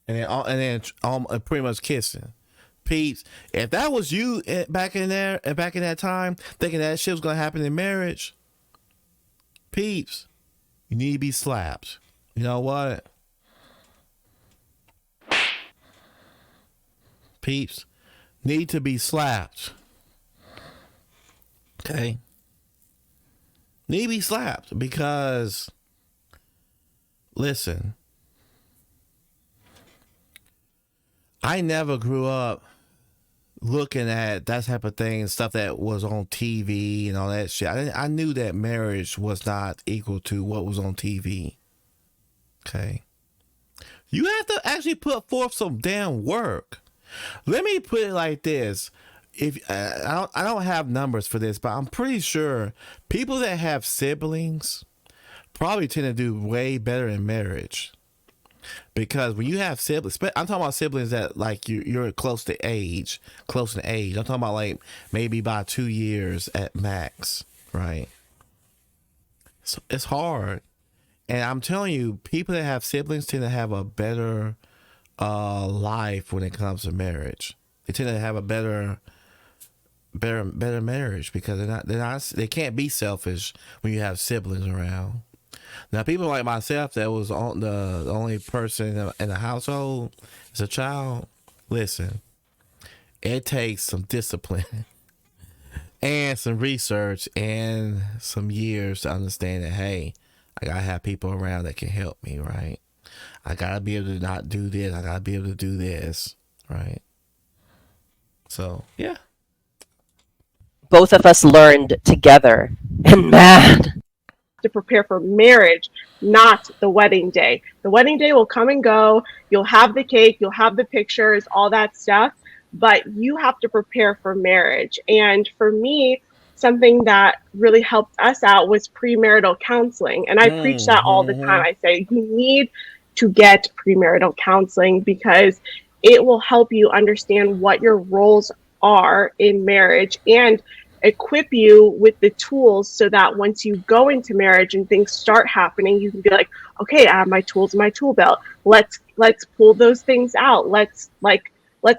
and then pretty much kissing. Peeps, if that was you back in that time, thinking that shit was gonna happen in marriage, peeps, you need to be slapped. You know what? Peeps need to be slapped. Okay? Need to be slapped because, listen, I never grew up looking at that type of thing, stuff that was on TV and all that shit. I knew that marriage was not equal to what was on TV. Okay? You have to actually put forth some damn work. Let me put it like this. If I don't have numbers for this, but I'm pretty sure people that have siblings probably tend to do way better in marriage, because when you have siblings, I'm talking about siblings that like you're close in age. I'm talking about like maybe by 2 years at max, right? So it's hard, and I'm telling you, people that have siblings tend to have a better life when it comes to marriage. They tend to have a better better marriage, because they can't be selfish when you have siblings around. Now, people like myself that was the only person in the household as a child, listen, it takes some discipline and some research and some years to understand that, hey, I gotta have people around that can help me, right? I gotta be able to not do this. I gotta be able to do this, right? So, yeah. Both of us learned together, and man, to prepare for marriage, not the wedding day. The wedding day will come and go. You'll have the cake, you'll have the pictures, all that stuff, but you have to prepare for marriage. And for me, something that really helped us out was premarital counseling. And I preach that all the time. I say, you need to get premarital counseling because it will help you understand what your roles are in marriage and equip you with the tools so that once you go into marriage and things start happening, you can be like, okay, I have my tools in my tool belt. Let's pull those things out. Let's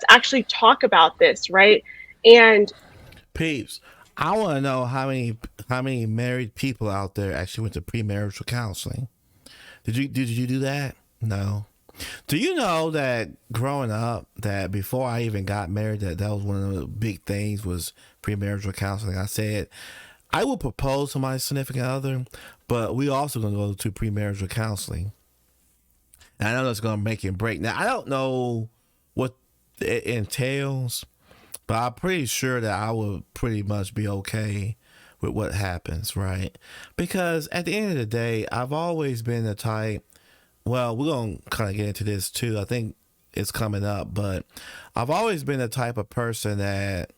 actually talk about this, right? And Peeps, I want to know how many married people out there actually went to premarital counseling. Did you do that? No. Do you know that growing up, that before I even got married, that was one of the big things was premarital counseling? I said, I will propose to my significant other, but we also going to go to premarital counseling. And I know that's going to make and break. Now, I don't know what it entails, but I'm pretty sure that I will pretty much be okay with what happens, right? Because at the end of the day, I've always been the type, well, we're going to kind of get into this too. I think it's coming up, but I've always been the type of person that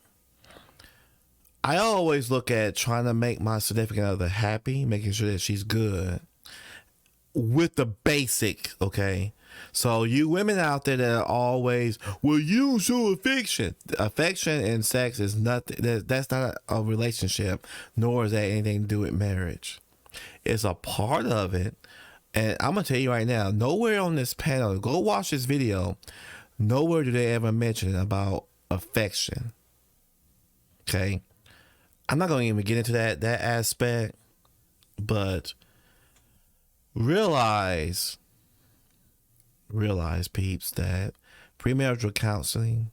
I always look at trying to make my significant other happy, making sure that she's good with the basic, okay? So you women out there that are always, well, you don't show affection. Affection and sex is nothing. That's not a relationship, nor is that anything to do with marriage. It's a part of it. And I'm going to tell you right now, nowhere on this panel, go watch this video, nowhere do they ever mention about affection. Okay? I'm not going to even get into that aspect, but realize, peeps, that premarital counseling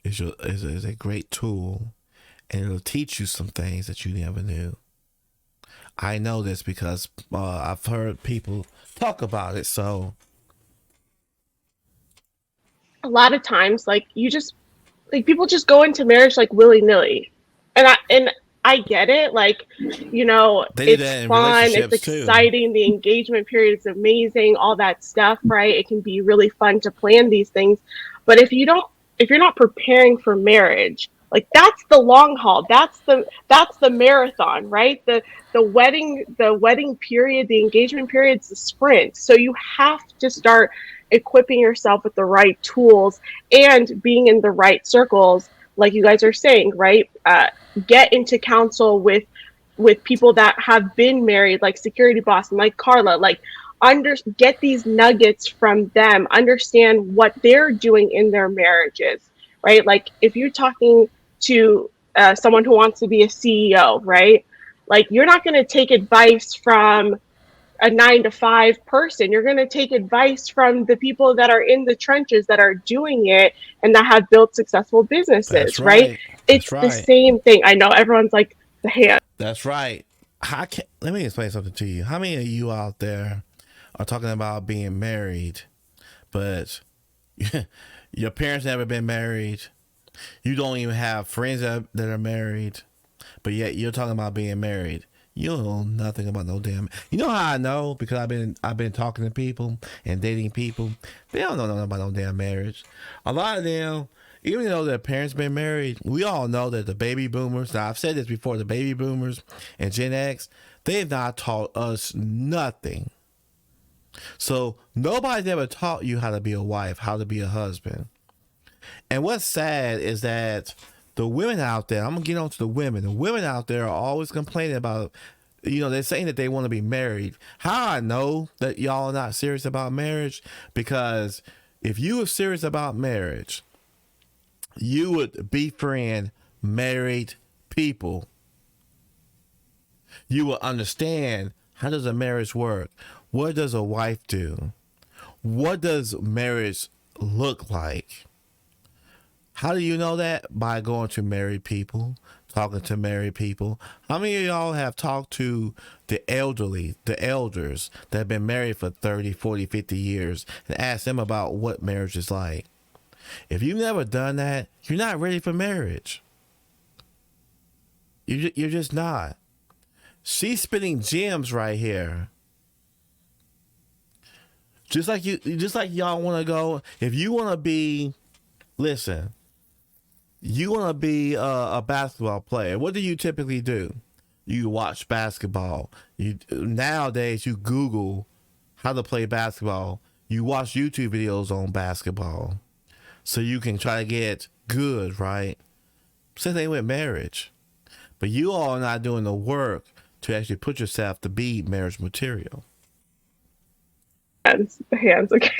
is a great tool, and it'll teach you some things that you never knew. I know this because I've heard people talk about it. So a lot of times, people just go into marriage like willy-nilly. And I get it. It's fun, it's exciting. The engagement period is amazing, all that stuff, right? It can be really fun to plan these things. But if you're not preparing for marriage, that's the long haul. That's the marathon, right? The wedding period, the engagement period is the sprint. So you have to start equipping yourself with the right tools and being in the right circles, like you guys are saying, right? Get into counsel with people that have been married, like Security Boss and like Carla, get these nuggets from them, understand what they're doing in their marriages, right? Like if you're talking to someone who wants to be a CEO, right? You're not going to take advice from a 9-to-5 person. You're going to take advice from the people that are in the trenches that are doing it and that have built successful businesses, right? It's the same thing. I know everyone's like the hand. That's right. Let me explain something to you. How many of you out there are talking about being married, but your parents never been married? You don't even have friends that are married, but yet you're talking about being married. You don't know nothing about no damn. You know how I know? Because I've been talking to people and dating people. They don't know nothing about no damn marriage. A lot of them, even though their parents been married, we all know that the baby boomers. Now I've said this before: the baby boomers and Gen X, they've not taught us nothing. So nobody's ever taught you how to be a wife, how to be a husband. And what's sad is that the women out there, I'm going to get on to the women. The women out there are always complaining about, they're saying that they want to be married. How I know that y'all are not serious about marriage? Because if you were serious about marriage, you would befriend married people, you will understand how does a marriage work? What does a wife do? What does marriage look like? How do you know that? By going to married people, talking to married people. How many of y'all have talked to the elderly, the elders that have been married for 30, 40, 50 years and asked them about what marriage is like? If you've never done that, you're not ready for marriage. You're just not. She's spitting gems right here. Just like y'all want to go. If you want to be, listen, you want to be a basketball player. What do you typically do? You watch basketball. Nowadays you Google how to play basketball. You watch YouTube videos on basketball, so you can try to get good, right? Same thing with marriage, but you all are not doing the work to actually put yourself to be marriage material. Hands, okay.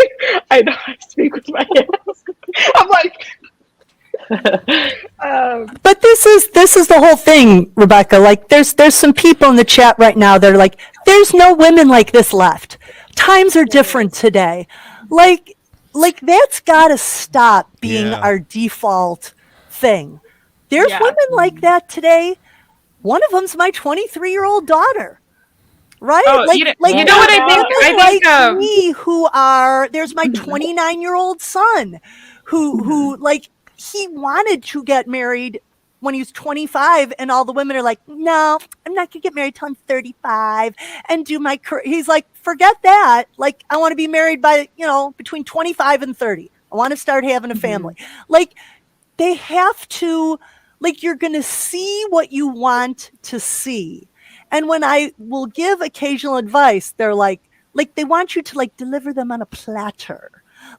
I know I speak with my hands. I'm like, but this is the whole thing, Rebecca. Like, there's some people in the chat right now that are like, there's no women like this left. Times are different today. Like that's got to stop being our default thing. There's women like that today. One of them's my 23-year-old daughter. Right? Oh, you know what I think? Me who are, there's my 29-year-old son who like, he wanted to get married when he was 25, and all the women are like, no, I'm not gonna get married till I'm 35 and do my career. He's like, forget that. Like, I want to be married by, between 25 and 30. I want to start having a family. Like, they have to, like, you're gonna see what you want to see. And when I will give occasional advice, they're like they want you to like deliver them on a platter.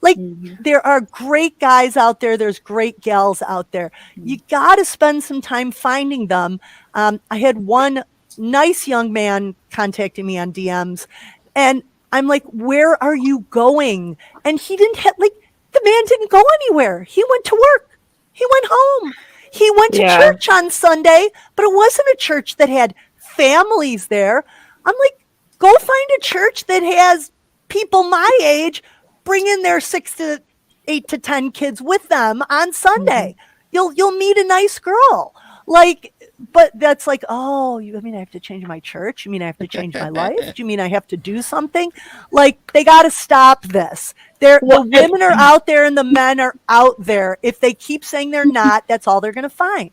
Like, there are great guys out there. There's great gals out there. You got to spend some time finding them. I had one nice young man contacting me on DMs, and I'm like, where are you going? And he didn't have, like, the man didn't go anywhere. He went to work. He went home. He went to church on Sunday, but it wasn't a church that had families there. I'm like, go find a church that has people my age bring in their 6 to 8 to 10 kids with them on Sunday. You'll meet a nice girl. Like, but that's like, oh, you mean I have to change my church? You mean I have to change my life? Do you mean I have to do something? Like, they got to stop this. The women are out there and the men are out there. If they keep saying they're not, that's all they're going to find.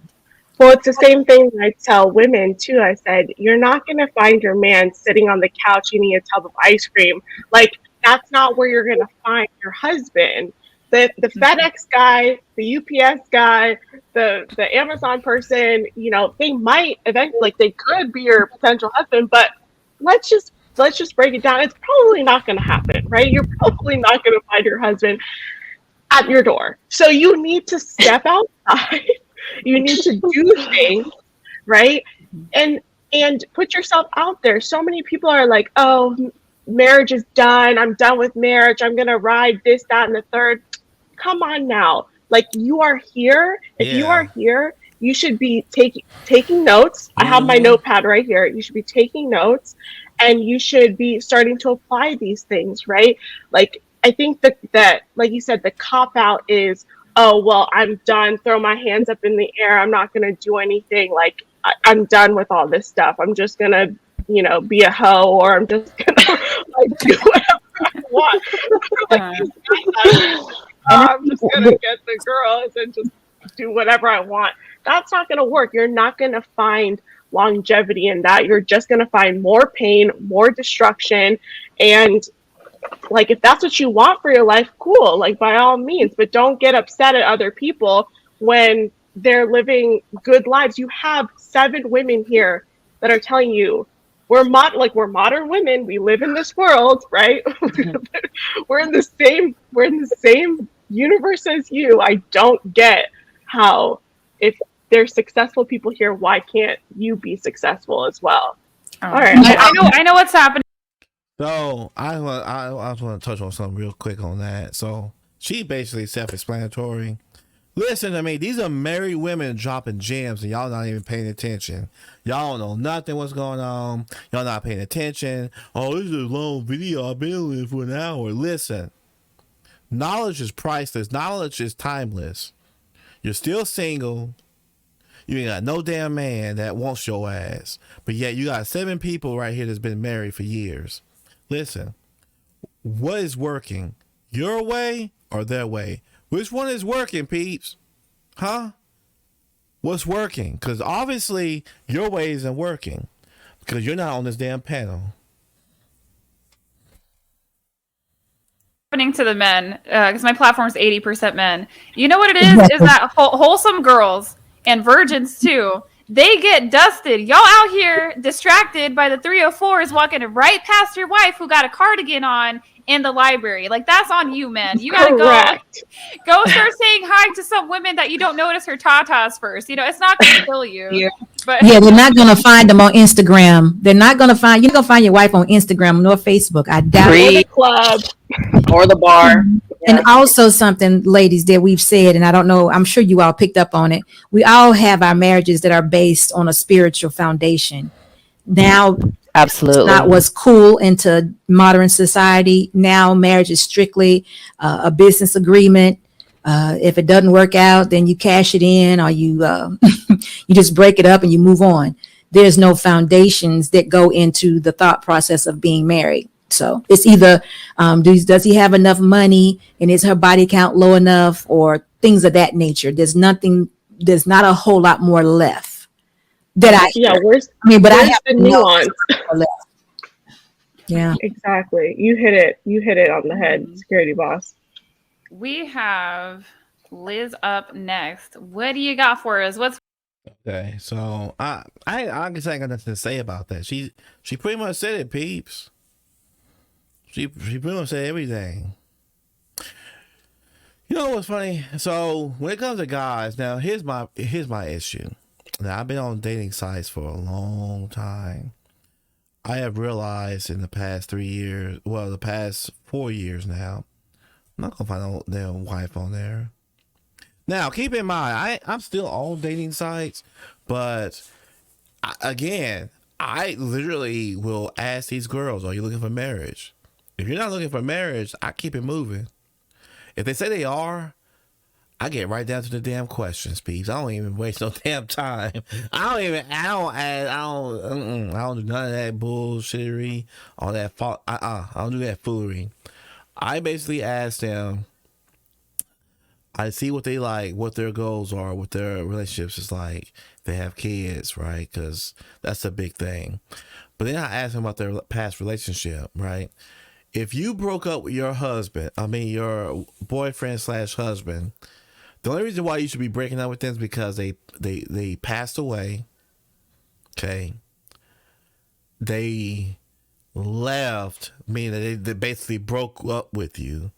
Well, it's the same thing I tell women too. I said, you're not going to find your man sitting on the couch eating a tub of ice cream. Like, that's not where you're going to find your husband. The FedEx guy, the UPS guy, the Amazon person, they might eventually, like, they could be your potential husband, but let's just break it down. It's probably not going to happen, right? You're probably not going to find your husband at your door. So you need to step outside. You need to do things, right? And put yourself out there. So many people are like, oh, marriage is done. I'm done with marriage. I'm going to ride this, that, and the third. Come on now. Like, you are here. If you are here, you should be taking notes. I have my notepad right here. You should be taking notes, and you should be starting to apply these things, right? Like, I think that like you said, the cop out is, oh, well, I'm done. Throw my hands up in the air. I'm not going to do anything. Like, I'm done with all this stuff. I'm just going to, be a hoe, or I'm just going to like do whatever I want. I'm just going to get the girls and just do whatever I want. That's not going to work. You're not going to find longevity in that. You're just going to find more pain, more destruction. And like, if that's what you want for your life, cool, like, by all means, but don't get upset at other people when they're living good lives. You have 7 women here that are telling you, we're modern women. We live in this world, right? we're in the same universe as you. I don't get how, if there's successful people here, why can't you be successful as well? All right. I know what's happening. So I just want to touch on something real quick on that. So she basically self-explanatory. Listen to me. These are married women dropping gems, and y'all not even paying attention. Y'all don't know nothing what's going on. Y'all not paying attention. Oh, this is a long video. I've been on it for an hour. Listen, knowledge is priceless. Knowledge is timeless. You're still single. You ain't got no damn man that wants your ass. But yet you got 7 people right here that's been married for years. Listen, what is working? Your way or their way? Which one is working, peeps? Huh? What's working? Because obviously your way isn't working because you're not on this damn panel. Happening to the men, because my platform is 80% men. You know what it is that wholesome girls and virgins too, they get dusted. Y'all out here distracted by the 304s walking right past your wife who got a cardigan on in the library. Like, that's on you, man. You gotta go start saying hi to some women that you don't notice her tatas first. You know, it's not gonna kill you. Yeah. But yeah, they're not gonna find them on Instagram. They're not gonna find you're not gonna find your wife on Instagram nor Facebook. I doubt Or it. the club. Or the bar. And also something, ladies, that we've said, and I don't know, I'm sure you all picked up on it. We all have our marriages that are based on a spiritual foundation. Now, Absolutely. not what's cool into modern society. Now, marriage is strictly a business agreement. If it doesn't work out, then you cash it in, or you you just break it up and you move on. There's no foundations that go into the thought process of being married. So it's either does he have enough money and is her body count low enough, or things of that nature. There's not a whole lot more left that I hear. But I have the nuance. Yeah, exactly. You hit it on the head, security boss. we have Liz up next. What do you got for us? Okay, so I guess I ain't got nothing to say about that. She pretty much said it, peeps. She pretty much said everything. You know what's funny? So when it comes to guys, now here's my issue. Now I've been on dating sites for a long time. I have realized in the past 3 years, well, the past 4 years now, I'm not gonna find no damn wife on there. Now keep in mind, I'm still on dating sites, but I literally will ask these girls, "Are you looking for marriage?" If you're not looking for marriage, I keep it moving. If they say they are, I get right down to the damn questions, peeps. I don't even waste no damn time. I don't do none of that bullshittery, all that I don't do that foolery. I basically ask them, I see what they like, what their goals are, what their relationships is like. They have kids, right? Because that's a big thing. But then I ask them about their past relationship, right? If you broke up with your your boyfriend / husband, the only reason why you should be breaking up with them is because they passed away. Okay. They left, meaning they basically broke up with you,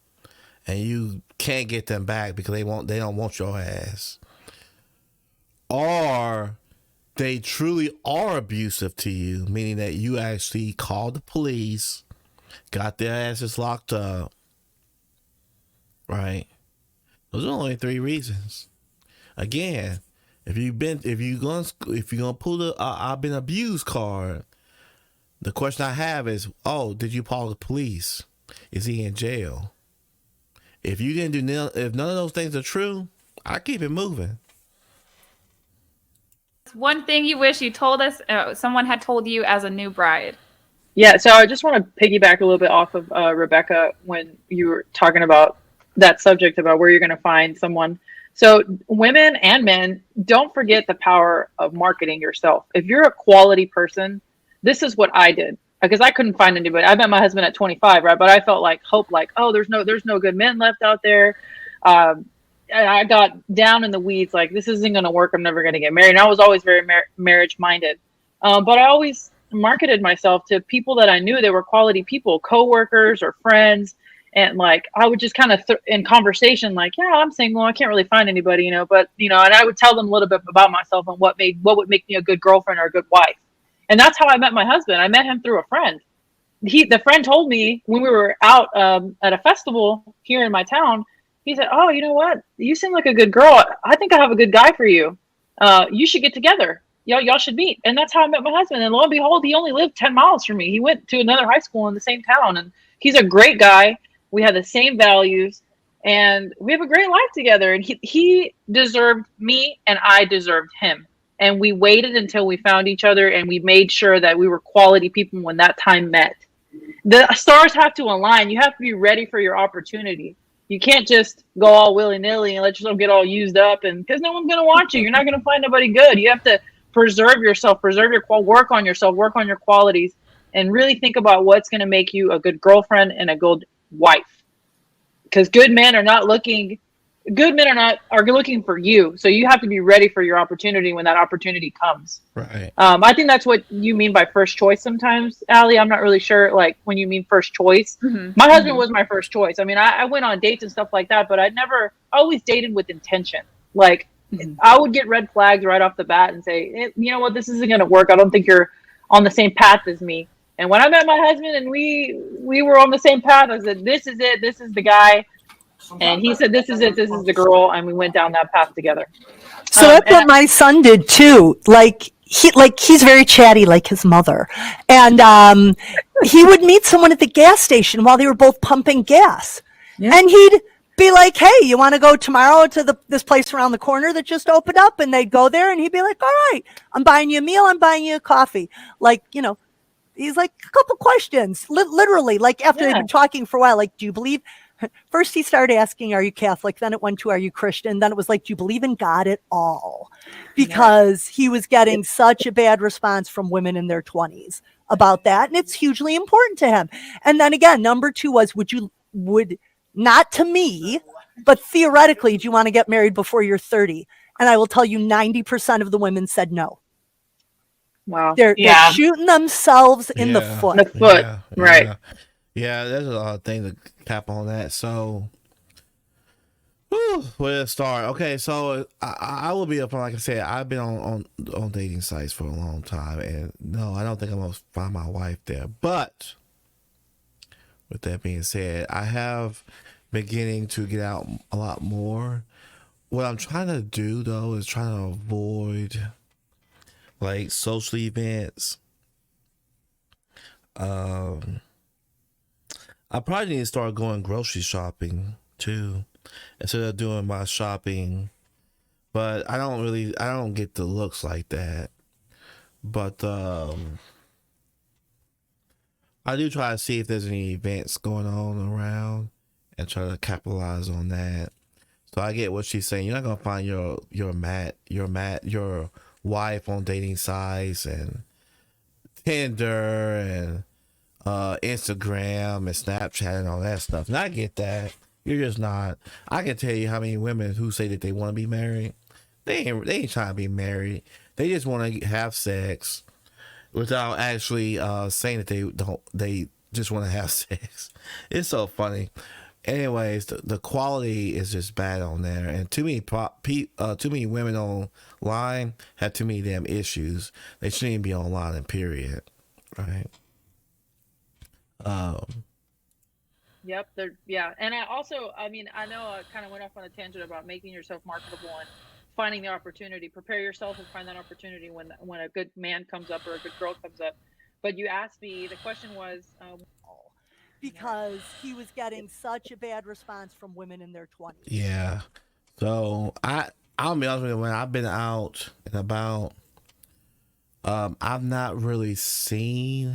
and you can't get them back because they don't want your ass. Or they truly are abusive to you, meaning that you actually called the police, got their asses locked up, right? Those are only 3 reasons. Again, if you're gonna pull the I've been abused card, the question I have is, did you call the police? Is he in jail? If you didn't if none of those things are true, I keep it moving. One thing you wish you told us, someone had told you as a new bride. Yeah, so I just want to piggyback a little bit off of Rebecca when you were talking about that subject about where you're going to find someone. So women and men, don't forget the power of marketing yourself. If you're a quality person, this is what I did, because I couldn't find anybody. I met my husband at 25, right? But I felt like there's no good men left out there. I got down in the weeds, like, this isn't going to work. I'm never going to get married. And I was always very marriage minded. But I always marketed myself to people that I knew they were quality people, coworkers or friends. And like, I would just kind of in conversation, like, yeah, I'm single. I can't really find anybody, but, and I would tell them a little bit about myself and what would make me a good girlfriend or a good wife. And that's how I met my husband. I met him through a friend. The friend told me when we were out at a festival here in my town, He said, "Oh, you know what? You seem like a good girl. I think I have a good guy for you. You should get together. Y'all should meet." And that's how I met my husband. And lo and behold, he only lived 10 miles from me. He went to another high school in the same town. And he's a great guy. We have the same values. And we have a great life together. And he deserved me, and I deserved him. And we waited until we found each other, and we made sure that we were quality people when that time met. The stars have to align. You have to be ready for your opportunity. You can't just go all willy-nilly and let yourself get all used up, and because no one's going to want you. You're not going to find nobody good. You have to preserve yourself, preserve your work on yourself, work on your qualities, and really think about what's going to make you a good girlfriend and a good wife. Because good men are looking for you. So you have to be ready for your opportunity when that opportunity comes. Right. I think that's what you mean by first choice sometimes, Allie. I'm not really sure, like, when you mean first choice. Mm-hmm. My husband was my first choice. I mean, I went on dates and stuff like that, but I always dated with intention. Like, I would get red flags right off the bat and say, you know what, this isn't going to work. I don't think you're on the same path as me. And when I met my husband and we were on the same path, I said, this is it. This is the guy. And he said, this is it. This is the girl. And we went down that path together. So that's what my son did too. He's very chatty like his mother. And he would meet someone at the gas station while they were both pumping gas. Yeah. And he'd be like, hey, you want to go tomorrow to this place around the corner that just opened up? And they'd go there, and he'd be like, all right, I'm buying you a meal. I'm buying you a coffee. Like, you know, he's like, a couple questions, literally, like after they've been talking for a while, like, do you believe? First, he started asking, are you Catholic? Then it went to, are you Christian? Then it was like, do you believe in God at all? Because he was getting such a bad response from women in their 20s about that. And it's hugely important to him. And then again, number 2 was, would not to me, but theoretically, do you want to get married before you're 30? And I will tell you 90% of the women said no. Wow. They're shooting themselves in the foot. The foot, right. Yeah, there's a lot of things to cap on that. So, where to start? Okay, so I will be upfront. Like I said, I've been on dating sites for a long time, and no, I don't think I'm gonna find my wife there. But with that being said, I have beginning to get out a lot more. What I'm trying to do though is trying to avoid like social events. I probably need to start going grocery shopping too, instead of doing my shopping. But I don't get the looks like that. But I do try to see if there's any events going on around and try to capitalize on that. So I get what she's saying. You're not gonna find your wife on dating sites and Tinder and Instagram and Snapchat and all that stuff. And I get that. You're just not. I can tell you how many women who say that they want to be married. They ain't trying to be married. They just want to have sex without actually saying that they don't. They just want to have sex. It's so funny. Anyways, the quality is just bad on there, and too many women online have too many damn issues. They shouldn't be online. Period. Right. Yep. And I know I kind of went off on a tangent about making yourself marketable and finding the opportunity. Prepare yourself and find that opportunity when a good man comes up or a good girl comes up. But you asked me, the question was, because he was getting such a bad response from women in their 20s. Yeah. So I'll be honest with you, when I've been out and about, I've not really seen.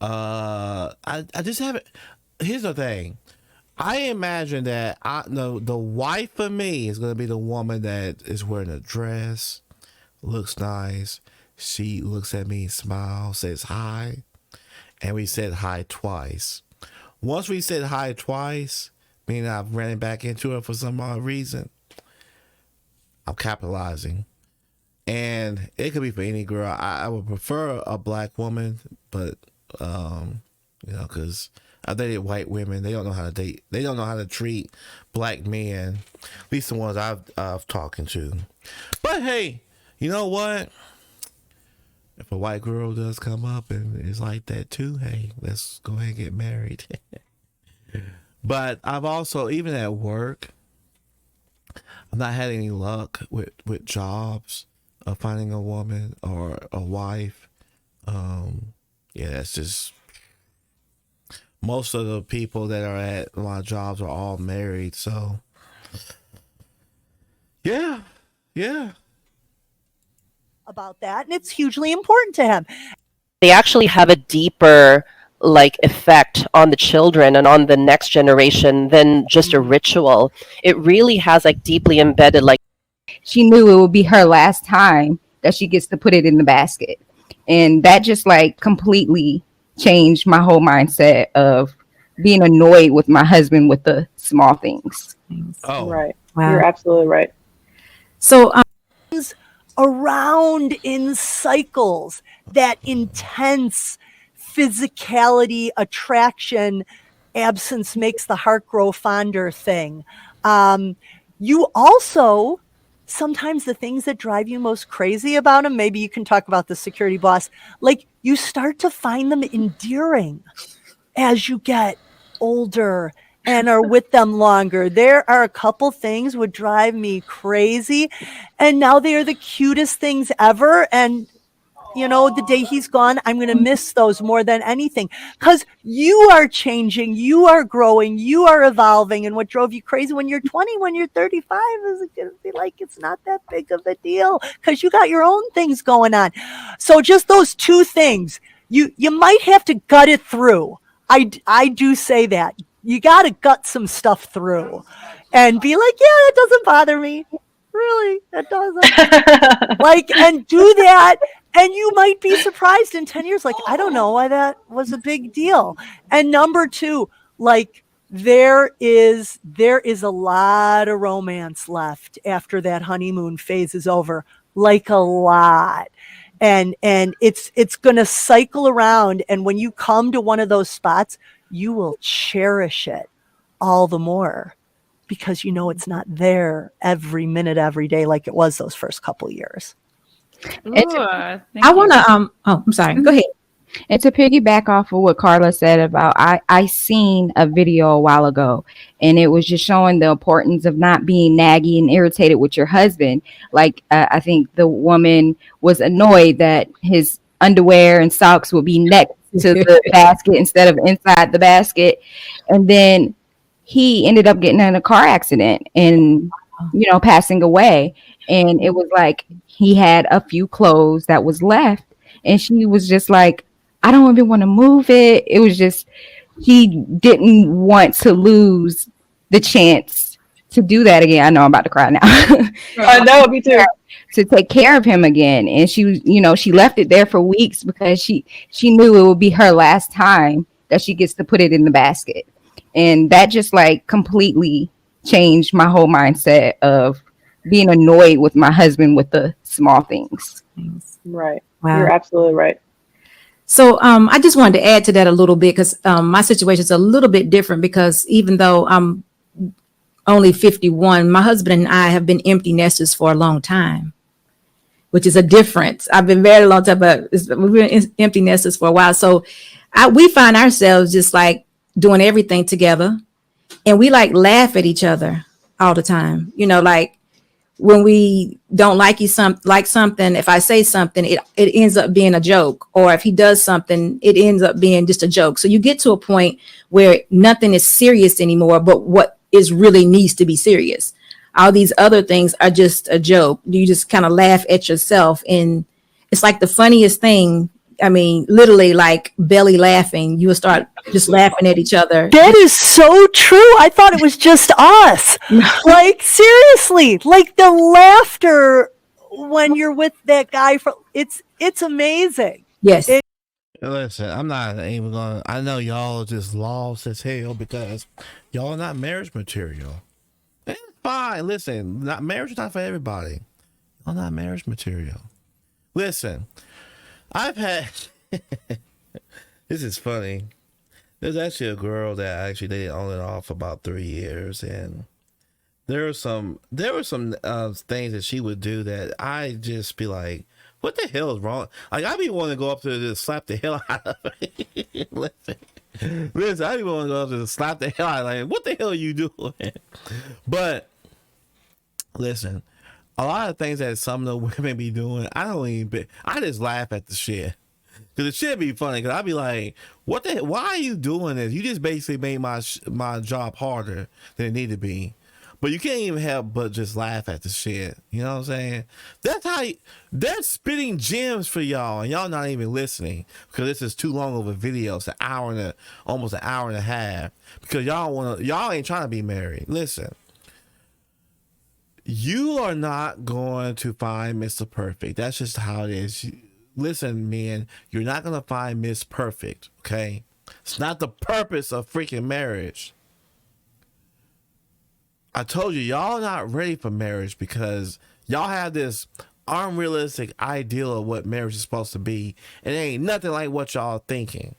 I just haven't. Here's the thing. I imagine that the wife for me is gonna be the woman that is wearing a dress, looks nice. She looks at me, smiles, says hi, and we said hi twice. Once we said hi twice, meaning I've ran back into her for some odd reason, I'm capitalizing. And it could be for any girl. I would prefer a black woman, but because I dated white women, they don't know how to date. They don't know how to treat black men. At least the ones I've talking to. But hey, you know what? If a white girl does come up and is like that too, hey, let's go ahead and get married. But I've also, even at work, I've not had any luck with jobs of finding a woman or a wife. Yeah, that's just, most of the people that are at my jobs are all married. So yeah. About that, and it's hugely important to him. They actually have a deeper like effect on the children and on the next generation than just a ritual. It really has like deeply embedded like she knew it would be her last time that she gets to put it in the basket. And that just like completely changed my whole mindset of being annoyed with my husband with the small things. Oh, Right. Wow. You're absolutely right. So Around in cycles, that intense physicality, attraction, absence makes the heart grow fonder thing. You also, sometimes the things that drive you most crazy about them, maybe you can talk about the security boss, like you start to find them endearing as you get older and are with them longer. There are a couple things would drive me crazy, and now they are the cutest things ever. And you know, the day he's gone, I'm going to miss those more than anything, because you are changing, you are growing, you are evolving. And what drove you crazy when you're 20, when you're 35, is it going to be like it's not that big of a deal because you got your own things going on. So just those two things, you might have to gut it through. I do say that you got to gut some stuff through and be like, yeah, it doesn't bother me. Really, it doesn't. Like, and do that. And you might be surprised in 10 years. Like, I don't know why that was a big deal. And number two, like, there is a lot of romance left after that honeymoon phase is over, like a lot. And it's going to cycle around. And when you come to one of those spots, you will cherish it all the more, because you know it's not there every minute, every day like it was those first couple years. Ooh, I want to I'm sorry. Go ahead. And to piggyback off of what Carla said about, I seen a video a while ago, and it was just showing the importance of not being naggy and irritated with your husband. Like, I think the woman was annoyed that his underwear and socks would be next to the basket instead of inside the basket. And then he ended up getting in a car accident and, passing away. And it was like he had a few clothes that was left. And she was just like, I don't even want to move it. It was just, he didn't want to lose the chance to do that again. I know I'm about to cry now. I know, me too. To take care of him again. And she was, she left it there for weeks because she knew it would be her last time that she gets to put it in the basket. And that just like completely changed my whole mindset of being annoyed with my husband with the small things. Right. Wow. You're absolutely right. So I just wanted to add to that a little bit, because my situation is a little bit different, because even though I'm only 51, my husband and I have been empty nesters for a long time, which is a difference. I've been married a long time, but we've been empty nesters for a while. So we find ourselves just like doing everything together, and we like laugh at each other all the time. Like when we don't like something, if I say something, it ends up being a joke, or if he does something, it ends up being just a joke. So you get to a point where nothing is serious anymore, but what is really needs to be serious. All these other things are just a joke. You just kind of laugh at yourself, and it's like the funniest thing. I mean, literally, like belly laughing. You will start just laughing at each other. That is so true. I thought it was just us. Like, seriously, like the laughter when you're with that guy, it's amazing. Yes. Listen, I'm not even gonna. I know y'all are just lost as hell because y'all are not marriage material. It's fine. Listen, marriage is not for everybody. Y'all not marriage material. Listen, I've had. This is funny. There's actually a girl that I actually dated on and off for about 3 years, and there were some things that she would do that I just be like, what the hell is wrong? Like, I be wanting to go up to just slap the hell out of her. Listen, I be wanting to go up to just slap the hell out of her. Like, what the hell are you doing? But listen, a lot of things that some of the women be doing, I just laugh at the shit. Cause it should be funny. Cause I be like, "What the? Why are you doing this? You just basically made my job harder than it needed to be." But you can't even help but just laugh at the shit. You know what I'm saying? They're spitting gems for y'all, and y'all not even listening because this is too long of a video. It's almost an hour and a half. Because y'all ain't trying to be married. Listen, you are not going to find Mr. Perfect. That's just how it is. Listen, man, you're not going to find Miss Perfect, okay? It's not the purpose of freaking marriage. I told you, y'all not ready for marriage because y'all have this unrealistic ideal of what marriage is supposed to be, and it ain't nothing like what y'all thinking.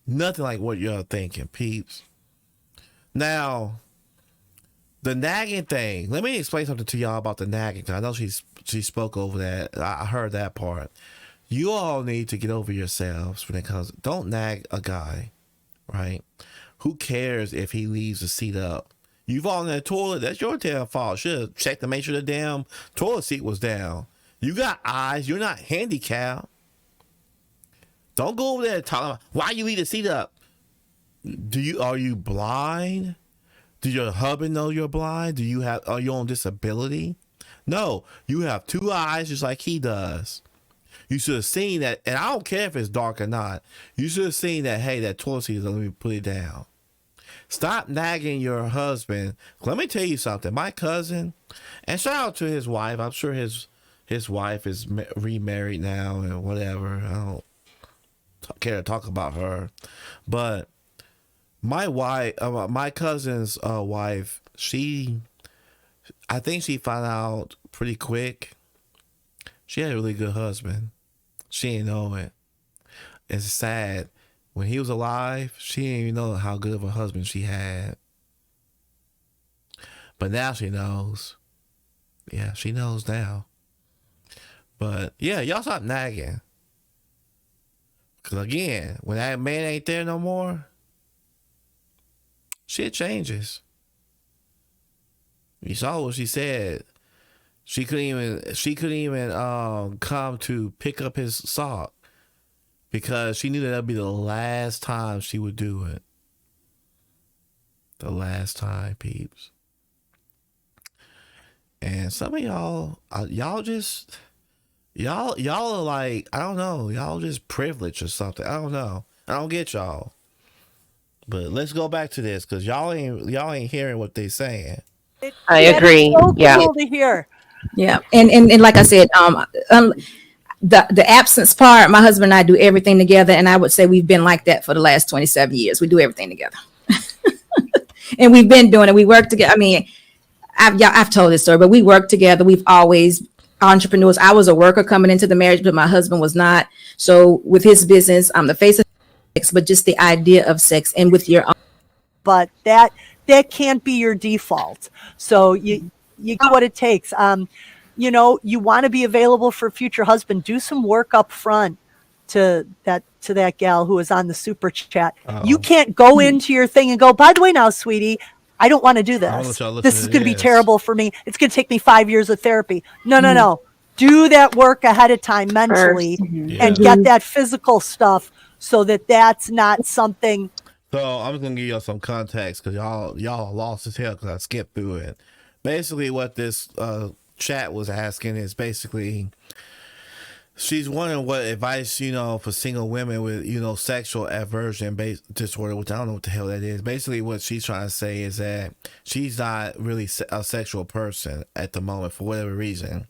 Nothing like what y'all thinking, peeps. Now, the nagging thing. Let me explain something to y'all about the nagging. I know she spoke over that. I heard that part. You all need to get over yourselves when it comes. Don't nag a guy, right? Who cares if he leaves the seat up? You fall in the toilet. That's your damn fault. Should have checked to make sure the damn toilet seat was down. You got eyes. You're not handicapped. Don't go over there and talk about why you leave the seat up. Are you blind? Do your husband know you're blind? Are you on disability? No, you have two eyes just like he does. You should have seen that, and I don't care if it's dark or not. You should have seen that, hey, that toilet seat is, let me put it down. Stop nagging your husband. Let me tell you something. My cousin, and shout out to his wife. I'm sure his wife is remarried now and whatever. I don't care to talk about her. But my cousin's wife, I think she found out pretty quick. She had a really good husband. She didn't know it. It's sad. When he was alive, she didn't even know how good of a husband she had. But now she knows. Yeah, she knows now. But yeah, y'all stop nagging. Because again, when that man ain't there no more, shit changes. You saw what she said. She couldn't even come to pick up his sock because she knew that'd be the last time she would do it. The last time, peeps. And some of y'all are like, I don't know, y'all just privileged or something. I don't know. I don't get y'all. But let's go back to this because y'all ain't hearing what they saying. I agree. So Yeah. cool to hear. Yeah, and like I said, the absence part, my husband and I do everything together, and I would say we've been like that for the last 27 years. We do everything together, and we've been doing it. We work together. I mean, I've told this story, but we work together. We've always entrepreneurs. I was a worker coming into the marriage, but my husband was not. So with his business, I'm the face of sex, but just the idea of sex and with your own. But that can't be your default. So you got what it takes. You know, you want to be available for future husband. Do some work up front to that gal who was on the super chat. Uh-oh. You can't go into your thing and go, by the way, now, sweetie, I don't want to do I wanna this. let y'all listen This to is going to be this. terrible for me. It's going to take me 5 years of therapy. No. Do that work ahead of time mentally and get that physical stuff so that that's not something. So I'm just gonna give y'all some context because y'all lost as hell because I skipped through it. Basically, what this chat was asking is basically she's wondering what advice for single women with sexual aversion disorder, which I don't know what the hell that is. Basically, what she's trying to say is that she's not really a sexual person at the moment for whatever reason.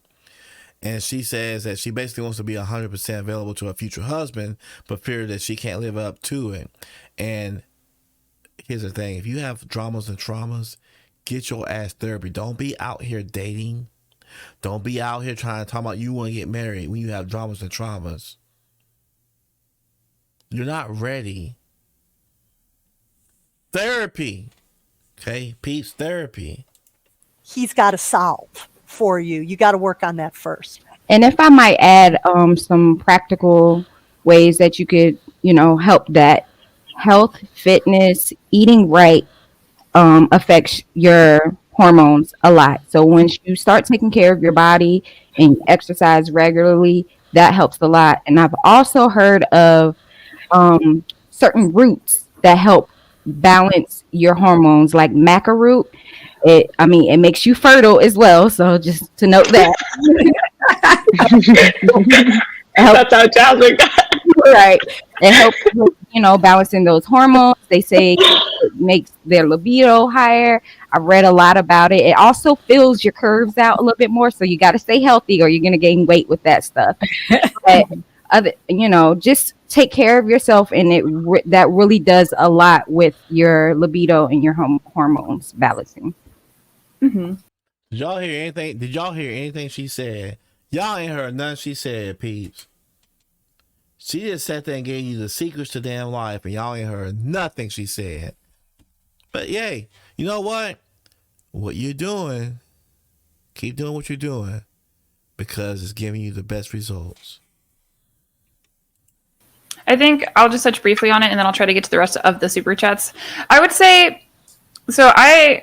And she says that she basically wants to be 100% available to her future husband, but fear that she can't live up to it. And here's the thing. If you have dramas and traumas, get your ass therapy. Don't be out here dating. Don't be out here trying to talk about you want to get married when you have dramas and traumas. You're not ready. Therapy. Okay? Peeps, therapy. He's got to solve. for you. You got to work on that first. And if I might add some practical ways that you could, help that health, fitness, eating right affects your hormones a lot. So once you start taking care of your body and you exercise regularly, that helps a lot. And I've also heard of certain roots that help balance your hormones, like maca root. It makes you fertile as well. So just to note that. That's how Jasmine got. Right. It helps with, balancing those hormones. They say it makes their libido higher. I read a lot about it. It also fills your curves out a little bit more. So you got to stay healthy or you're going to gain weight with that stuff. But just take care of yourself. And that really does a lot with your libido and your hormones balancing. Mm-hmm. Did y'all hear anything? Did y'all hear anything she said? Y'all ain't heard nothing she said, peeps. She just sat there and gave you the secrets to damn life, and y'all ain't heard nothing she said. But yay, you know what? What you're doing, keep doing what you're doing, because it's giving you the best results. I think I'll just touch briefly on it, and then I'll try to get to the rest of the super chats. I would say, so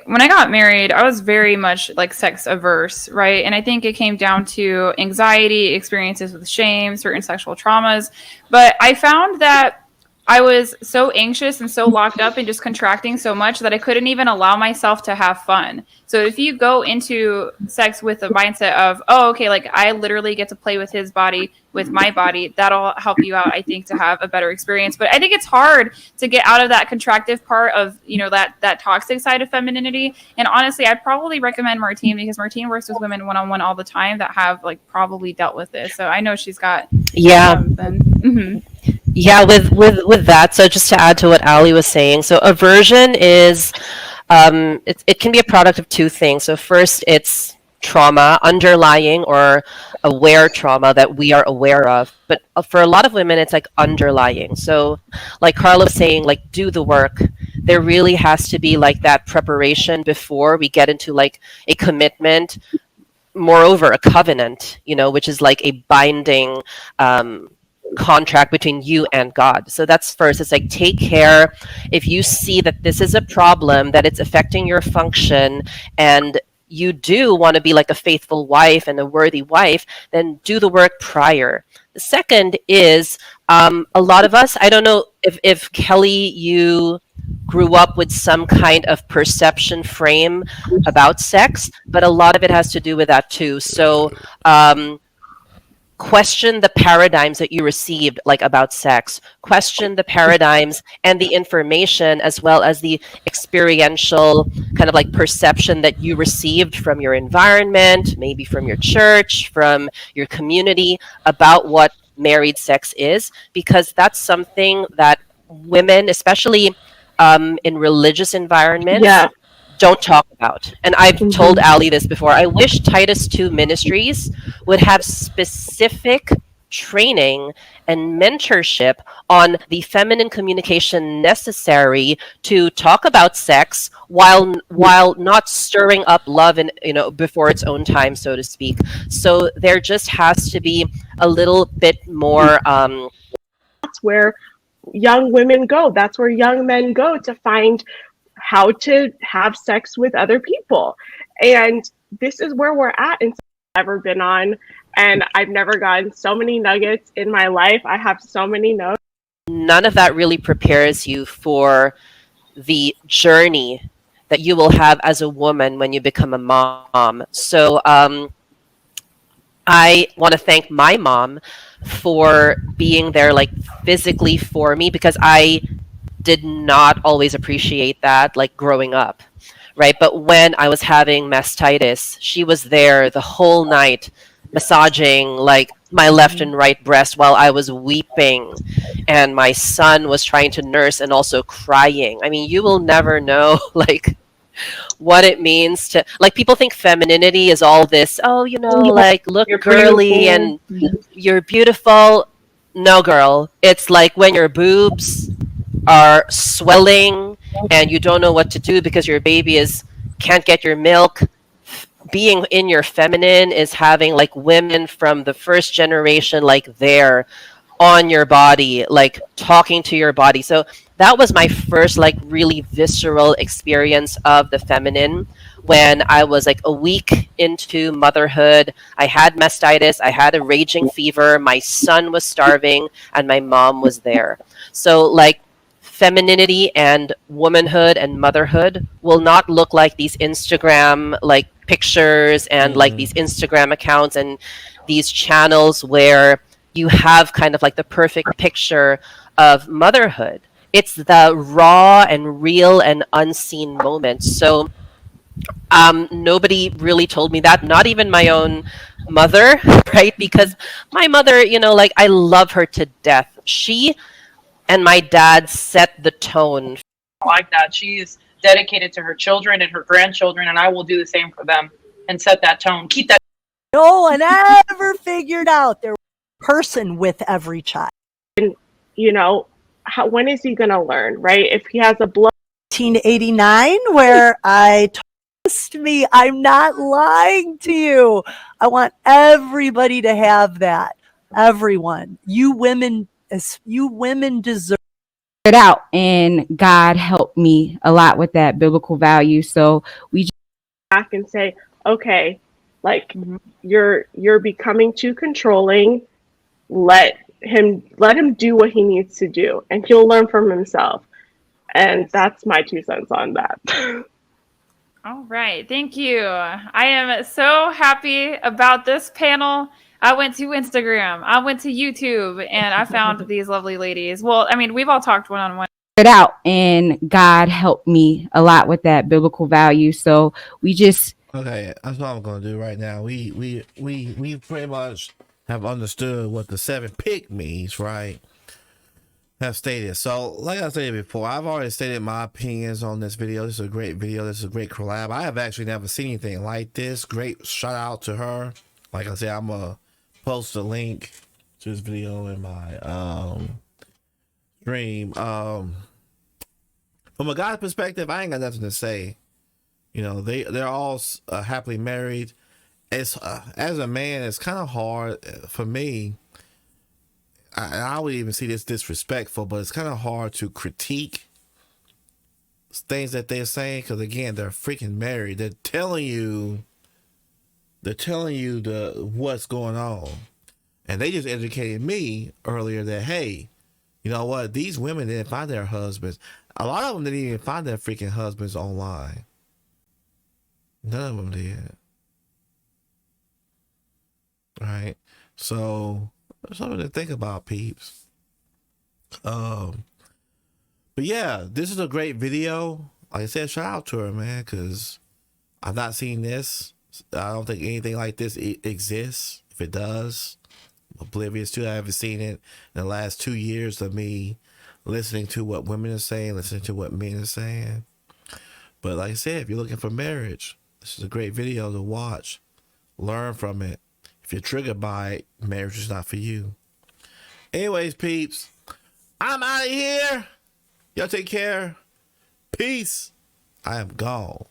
when I got married, I was very much like sex averse, right? And I think it came down to anxiety, experiences with shame, certain sexual traumas. But I found that I was so anxious and so locked up and just contracting so much that I couldn't even allow myself to have fun. So if you go into sex with the mindset of, oh, okay, like I literally get to play with his body, with my body, that'll help you out, I think, to have a better experience. But I think it's hard to get out of that contractive part of, that toxic side of femininity. And honestly, I'd probably recommend Martine, because Martine works with women one-on-one all the time that have like probably dealt with this. So I know she's got something. Mm-hmm. Yeah, with that, so just to add to what Ali was saying, so aversion is, it can be a product of two things. So first, it's trauma, underlying or aware trauma that we are aware of. But for a lot of women, it's like underlying. So like Carla was saying, like do the work. There really has to be like that preparation before we get into like a commitment. Moreover, a covenant, which is like a binding contract between you and God. So that's first. It's like take care. If you see that this is a problem, that it's affecting your function, and you do want to be like a faithful wife and a worthy wife, then do the work prior. The second is a lot of us, I don't know if Kelly, you grew up with some kind of perception frame about sex, but a lot of it has to do with that too. So question the paradigms that you received, like about sex. Question the paradigms and the information, as well as the experiential kind of like perception that you received from your environment, maybe from your church, from your community, about what married sex is, because that's something that women, especially in religious environments, don't talk about. And I've told Ali this before. I wish Titus 2 Ministries would have specific training and mentorship on the feminine communication necessary to talk about sex while not stirring up love and before its own time, so to speak. So there just has to be a little bit more that's where young women go. That's where young men go to find how to have sex with other people. And this is where we're at, and I've ever been on. And I've never gotten so many nuggets in my life. I have so many notes. None of that really prepares you for the journey that you will have as a woman when you become a mom. So I want to thank my mom for being there, like physically for me, because I did not always appreciate that, like growing up, right? But when I was having mastitis, she was there the whole night, massaging like my left and right breast while I was weeping, and my son was trying to nurse and also crying. I mean, you will never know like what it means to, like, people think femininity is all this, like look girly and you're beautiful. No, girl, it's like when your boobs are swelling and you don't know what to do because your baby can't get your milk. being in your feminine is having like women from the first generation like there on your body, like talking to your body. So that was my first like really visceral experience of the feminine when I was like a week into motherhood. I had mastitis, I had a raging fever, my son was starving, and my mom was there. So like femininity and womanhood and motherhood will not look like these Instagram like pictures and like these Instagram accounts and these channels where you have kind of like the perfect picture of motherhood. It's the raw and real and unseen moments. So nobody really told me that, not even my own mother, right? Because my mother, you know, like I love her to death. She and my dad set the tone. Like that. She's dedicated to her children and her grandchildren, and I will do the same for them and set that tone. Keep that. No one ever figured out there was a person with every child. You know, when is he going to learn, right? If he has a blood. 1989, where I trust me, I'm not lying to you. I want everybody to have that. Everyone. You women deserve it out, and God helped me a lot with that biblical value. So we just back and say, okay, like you're becoming too controlling. Let him do what he needs to do, and he'll learn from himself. And that's my 2 cents on that. All right. Thank you. I am so happy about this panel. I went to Instagram, I went to YouTube, and I found these lovely ladies. Well, I mean, we've all talked one-on-one. It out, and God helped me a lot with that biblical value. So we just okay. That's what I'm gonna do right now. We pretty much have understood what the 7 pick means, right? Have stated. So like I stated before, I've already stated my opinions on this video. This is a great video. This is a great collab. I have actually never seen anything like this. Great shout out to her. Like I said, I'm gonna post a link to this video in my stream. From a guy's perspective, I ain't got nothing to say. You know, they're all happily married. It's as a man, it's kind of hard for me. I would even see this disrespectful, but it's kind of hard to critique things that they're saying because again, they're freaking married. They're telling you what's going on, and they just educated me earlier that hey, you know what? These women didn't find their husbands. A lot of them didn't even find their freaking husbands online. None of them did. Right? So something to think about, peeps. But yeah, this is a great video. Like I said, shout out to her, man, because I've not seen this. I don't think anything like this exists. If it does, I'm oblivious to it. I haven't seen it in the last 2 years of me listening to what women are saying, listening to what men are saying. But like I said, if you're looking for marriage, this is a great video to watch. Learn from it. If you're triggered by it, marriage is not for you. Anyways, peeps, I'm out of here. Y'all take care. Peace. I am gone.